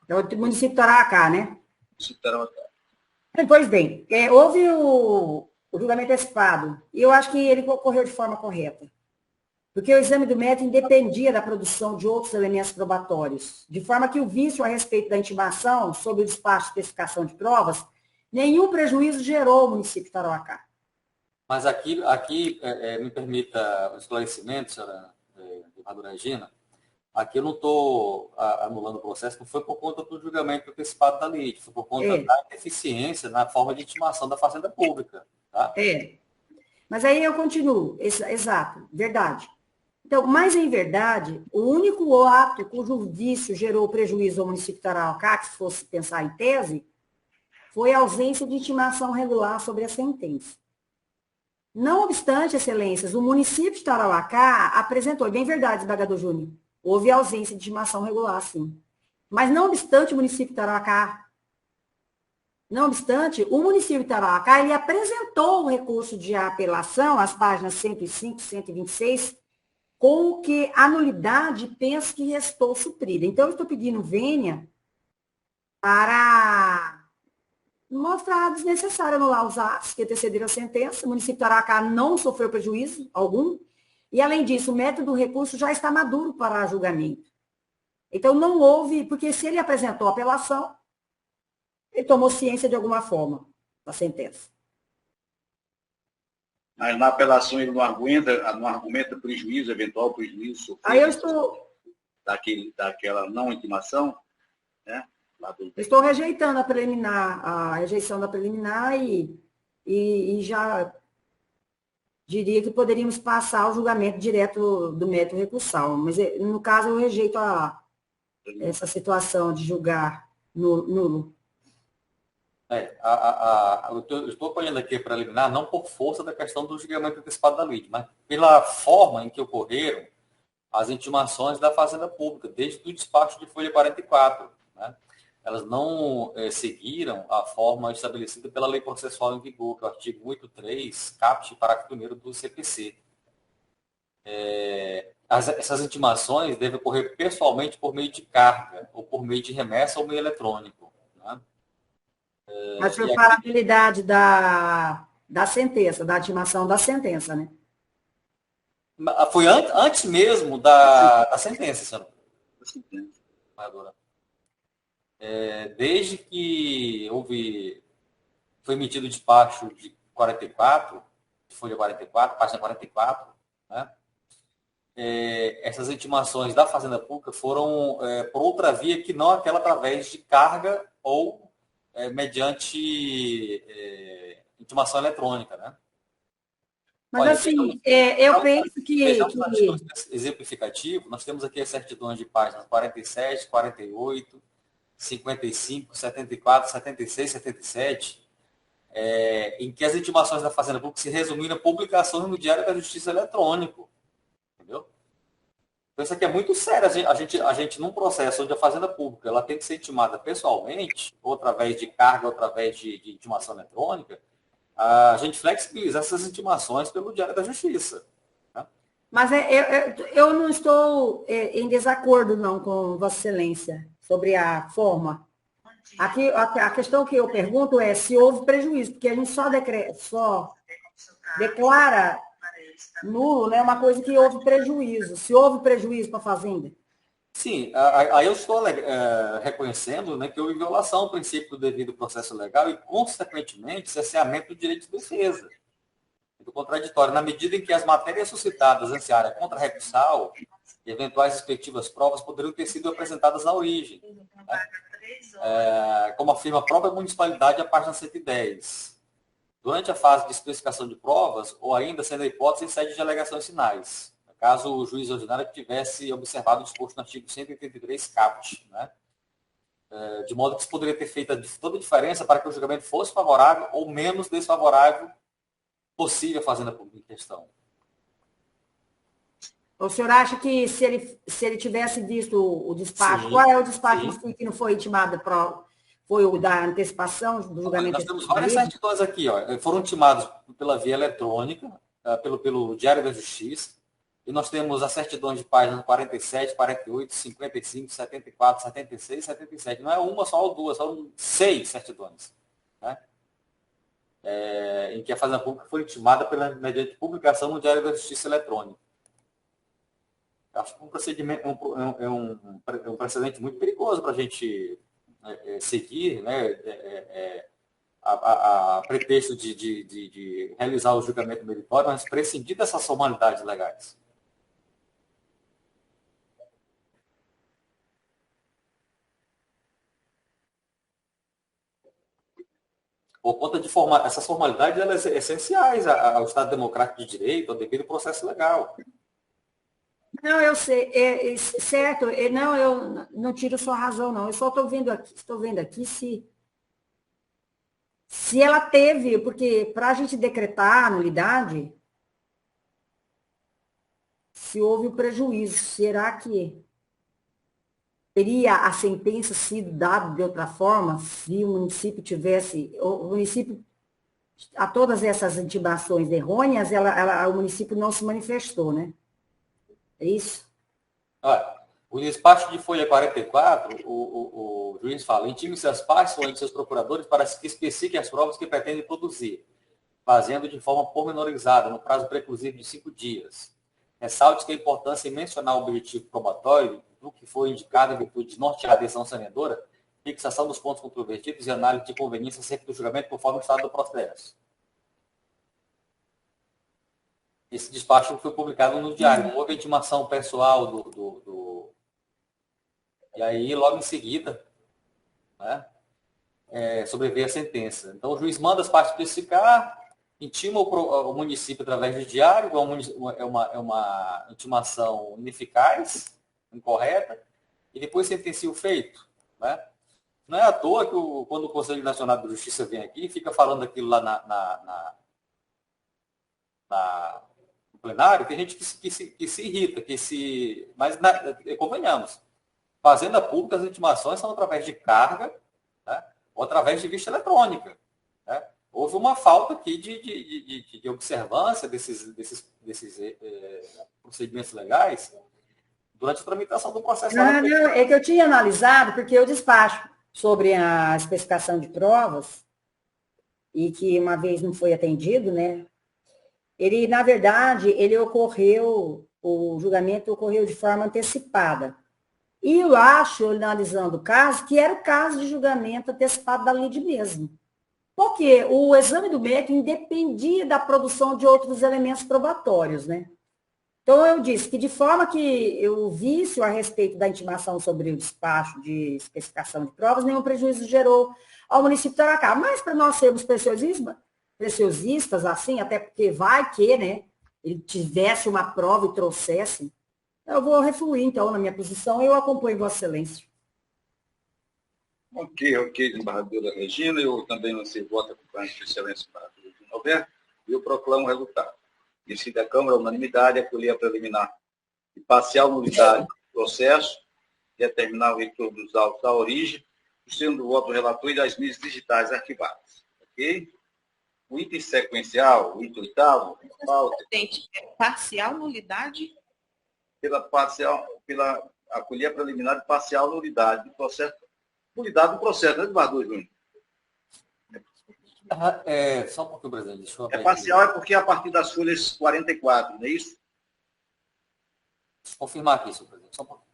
É o município de Tarauacá, né? Município de Tarauacá. Pois bem, houve o julgamento antecipado, e eu acho que ele ocorreu de forma correta. Porque o exame do mérito independia da produção de outros elementos probatórios, de forma que o vício a respeito da intimação sobre o despacho de especificação de provas, nenhum prejuízo gerou ao município de Tarauacá. Mas aqui me permita um esclarecimento, senhora desembargadora Regina. Aqui eu não estou anulando o processo, não foi por conta do julgamento antecipado da lei, foi por conta da deficiência na forma de intimação da Fazenda Pública. Tá? Mas aí eu continuo, exato, verdade. Então, mas em verdade, o único ato cujo vício gerou prejuízo ao município de Tarauacá, se fosse pensar em tese, foi a ausência de intimação regular sobre a sentença. Não obstante, excelências, o município de Tarauacá apresentou, bem verdade, desembargador Júnior, houve ausência de intimação regular, sim. Mas não obstante o município de Tarauacá, ele apresentou o recurso de apelação, as páginas 105 e 126, com que a nulidade pensa que restou suprida. Então, eu estou pedindo vênia para mostrar desnecessário anular os atos que antecederam a sentença. O município de Tarauacá não sofreu prejuízo algum. E, além disso, o método do recurso já está maduro para julgamento. Então, não houve, porque se ele apresentou apelação, ele tomou ciência de alguma forma da sentença. Mas na apelação ele não argumenta prejuízo, eventual prejuízo sofrido. Aí eu estou daquela não intimação, né? Estou rejeitando a rejeição da preliminar e já diria que poderíamos passar ao julgamento direto do mérito recursal. Mas, no caso, eu rejeito essa situação de julgar nulo. Eu estou apoiando aqui a preliminar não por força da questão do julgamento antecipado da lide, mas pela forma em que ocorreram as intimações da Fazenda Pública, desde o despacho de folha 44. Né? Elas não seguiram a forma estabelecida pela lei processual em vigor, que é o artigo 83, caput, parágrafo 1º do CPC. Essas intimações devem ocorrer pessoalmente por meio de carga, ou por meio de remessa ou meio eletrônico. Né? A preparabilidade da sentença, da intimação da sentença, né? Foi antes mesmo da sentença, senhora. Desde que foi emitido o despacho de 44, de folha 44, página 44, né? Essas intimações da Fazenda Pública foram por outra via que não aquela através de carga ou mediante intimação eletrônica, né? Mas, olha, assim, eu penso que... Exemplificativo, nós temos aqui as certidões de páginas 47, 48, 55, 74, 76, 77, em que as intimações da Fazenda Pública se resumiram a publicações no Diário da Justiça Eletrônico. Entendeu? Então, isso aqui é muito sério. A gente, num processo onde a Fazenda Pública ela tem que ser intimada pessoalmente, ou através de carga, ou através de intimação eletrônica, a gente flexibiliza essas intimações pelo Diário da Justiça. Né? Mas eu não estou em desacordo, não, com Vossa Excelência, sobre a forma. Aqui, a questão que eu pergunto é se houve prejuízo, porque a gente só declara nulo, né, uma coisa que houve prejuízo. Se houve prejuízo para a Fazenda. Sim, aí eu estou reconhecendo, né, que houve violação ao princípio do devido processo legal e, consequentemente, cerceamento do direito de defesa. Do contraditório, na medida em que as matérias suscitadas ante a área contra-recursal e eventuais respectivas provas poderiam ter sido apresentadas na origem, né? Como afirma a própria municipalidade, a página 110. Durante a fase de especificação de provas, ou ainda sendo a hipótese em sede de alegações finais, caso o juiz ordinário tivesse observado o disposto no artigo 183 caput, né? De modo que isso poderia ter feito toda a diferença para que o julgamento fosse favorável ou menos desfavorável possível à Fazenda Pública em questão. O senhor acha que se ele tivesse visto o despacho, sim, qual é o despacho que não foi intimado? Foi o da antecipação do julgamento? Nós temos várias certidões aqui, ó. Foram intimados pela via eletrônica, pelo Diário da Justiça, e nós temos as certidões de páginas 47, 48, 55, 74, 76 e 77. Não é uma só ou duas, são 6 certidões. Né? Em que a Fazenda Pública foi intimada mediante publicação no Diário da Justiça Eletrônica. Acho que um procedimento é um precedente muito perigoso para a gente seguir, né? A pretexto de realizar o julgamento meritório, mas prescindir dessas formalidades legais. Por conta de essas formalidades, elas são essenciais ao Estado Democrático de Direito, ao devido processo legal. Não, eu sei, certo, não, eu não tiro sua razão, não. Eu só estou vendo aqui se ela teve, porque para a gente decretar a nulidade, se houve o prejuízo, será que teria a sentença sido dada de outra forma se o município tivesse, o município, a todas essas intimações errôneas, o município não se manifestou, né? É isso? Olha, o despacho de folha 44, o juiz fala, intime-se as partes ou entre seus procuradores para que especifiquem as provas que pretendem produzir, fazendo de forma pormenorizada, no prazo preclusivo de 5 dias. Ressalte que a importância em mencionar o objetivo probatório do que foi indicado em virtude de nortear a decisão sancionadora, fixação dos pontos controvertidos e análise de conveniência acerca do julgamento conforme o estado do processo. Esse despacho foi publicado no diário. Não houve intimação pessoal E aí, logo em seguida, né, sobreveio a sentença. Então, o juiz manda as partes especificar, intima o município através do diário, é uma intimação ineficaz, incorreta, e depois sentencia o feito. Né? Não é à toa que quando o Conselho Nacional de Justiça vem aqui, fica falando aquilo lá no plenário, tem gente que se irrita, mas convenhamos, fazenda pública, as intimações são através de carga, né, ou através de vista eletrônica. Né? Houve uma falta aqui de observância desses procedimentos legais durante a tramitação do processo. Não, é que eu tinha analisado, porque eu despacho sobre a especificação de provas, e que uma vez não foi atendido, né? Ele, na verdade, o julgamento ocorreu de forma antecipada. E eu acho, analisando o caso, que era o caso de julgamento antecipado da lide mesmo. Porque o exame do mérito independia da produção de outros elementos probatórios, né? Então, eu disse que, de forma que o vício a respeito da intimação sobre o despacho de especificação de provas, nenhum prejuízo gerou ao município de Taracá. Mas, para nós sermos preciosistas, assim, até porque vai que, né, ele tivesse uma prova e trouxesse, eu vou refluir, então, na minha posição, eu acompanho Vossa Excelência. Ok, desembargadora Regina, eu também lancei voto acompanhando Vossa Excelência, desembargadora Alberto, e eu proclamo o resultado. Decide a Câmara, unanimidade, acolher a preliminar e parcial nulidade do processo, determinar o retorno dos autos à origem, sendo do voto do relator e das mídias digitais arquivadas. Ok? O item sequencial, o item oitavo, Presidente, parcial nulidade? Pela acolher a preliminar e parcial nulidade do processo. Nulidade do processo, né, desembargador Júnior? Só um pouquinho, presidente. Deixa eu parcial é porque é a partir das folhas 44, não é isso? Deixa eu confirmar aqui, senhor presidente. Só um pouquinho.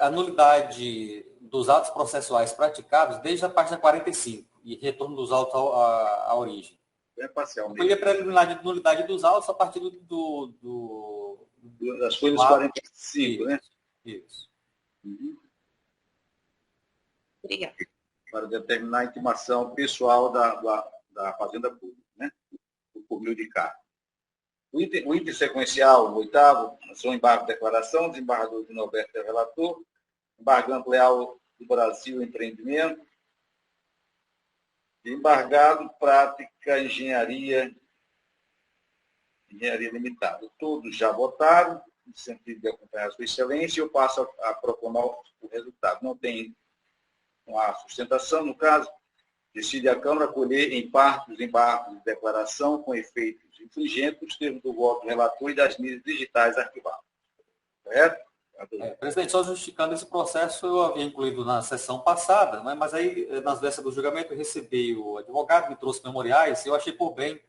A nulidade dos atos processuais praticados desde a página 45 e retorno dos autos à origem. É parcial. Foi a preliminar de nulidade dos autos a partir das folhas 45, isso, né? Isso. Uhum. Obrigada. Para determinar a intimação pessoal da Fazenda Pública, né? Por meio de cargo. O item sequencial, o oitavo, ação embargo de declaração, desembargador de Norberto é relator, embargante leal do Brasil Empreendimento, embargado prática engenharia limitada. Todos já votaram, no sentido de acompanhar a sua excelência, eu passo a proclamar o resultado. Não há sustentação, no caso, decide a Câmara acolher em parte os embargos de declaração com efeitos infringentes nos termos do voto do relator e das mídias digitais arquivadas. Correto? Presidente, só justificando esse processo, eu havia incluído na sessão passada, né, mas aí, nas vésperas do julgamento, eu recebi o advogado, me trouxe memoriais, e eu achei por bem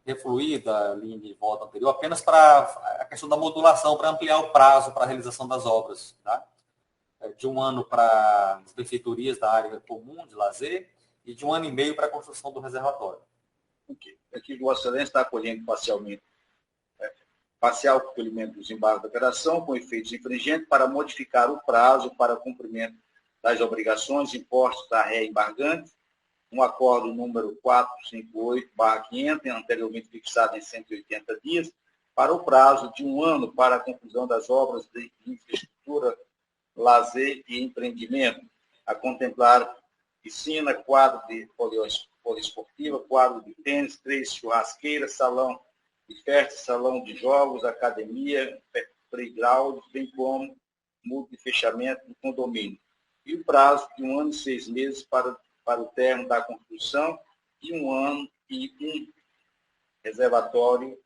refluir da linha de voto anterior apenas para a questão da modulação, para ampliar o prazo para a realização das obras, tá? De 1 ano para as prefeitorias da área comum de lazer e de 1 ano e meio para a construção do reservatório. Okay. Aqui, Vossa Excelência está acolhendo parcial acolhimento dos embargos da operação com efeitos infringentes para modificar o prazo para cumprimento das obrigações impostas à ré embargante, um acordo número 458/500, anteriormente fixado em 180 dias, para o prazo de 1 ano para a conclusão das obras de infraestrutura, lazer e empreendimento, a contemplar piscina, quadro de poliesportiva, quadro de tênis, 3 churrasqueiras, salão de festa, salão de jogos, academia, playground, bem como multifechamento do condomínio. E o prazo de 1 ano e 6 meses para o término da construção e 1 ano e um reservatório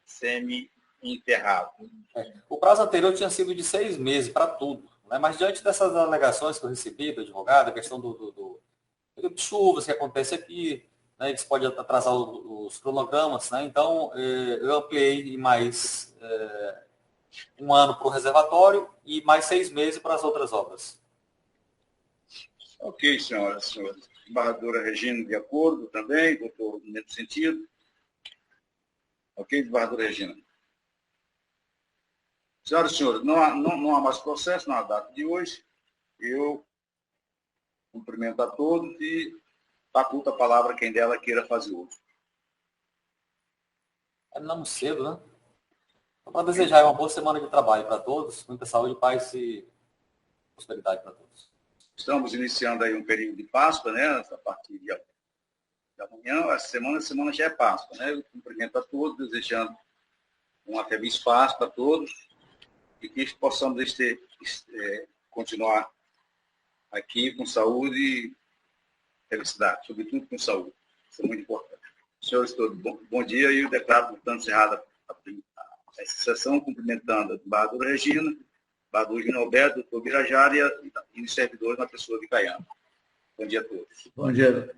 semi-enterrado. O prazo anterior tinha sido de 6 meses para tudo, né? Mas diante dessas alegações que eu recebi do advogado, a questão do período de chuvas que acontece aqui, né, isso pode atrasar os cronogramas, né? Então, eu ampliei mais um ano para o reservatório e mais 6 meses para as outras obras. Ok, senhoras e senhores. Desembargadora Regina, de acordo também, doutor, no mesmo sentido. Ok, desembargadora Regina. Senhoras e senhores, não há mais processo na data de hoje. Eu cumprimento a todos e faculto a palavra a quem dela queira fazer uso. Terminamos cedo, né? Então, para desejar uma boa semana de trabalho para todos, muita saúde, paz e prosperidade para todos. Estamos iniciando aí um período de Páscoa, né? A partir de amanhã, a semana já é Páscoa, né? Eu cumprimento a todos, desejando uma feliz Páscoa a todos e que possamos continuar aqui com saúde e felicidade, sobretudo com saúde. Isso é muito importante. Senhores todos, bom dia e eu declaro, portanto, encerrada essa sessão, cumprimentando a desembargadora Regina, desembargador Júnior Alberto, doutor Birajara e os servidores na pessoa de Caiano. Bom dia a todos. Bom dia.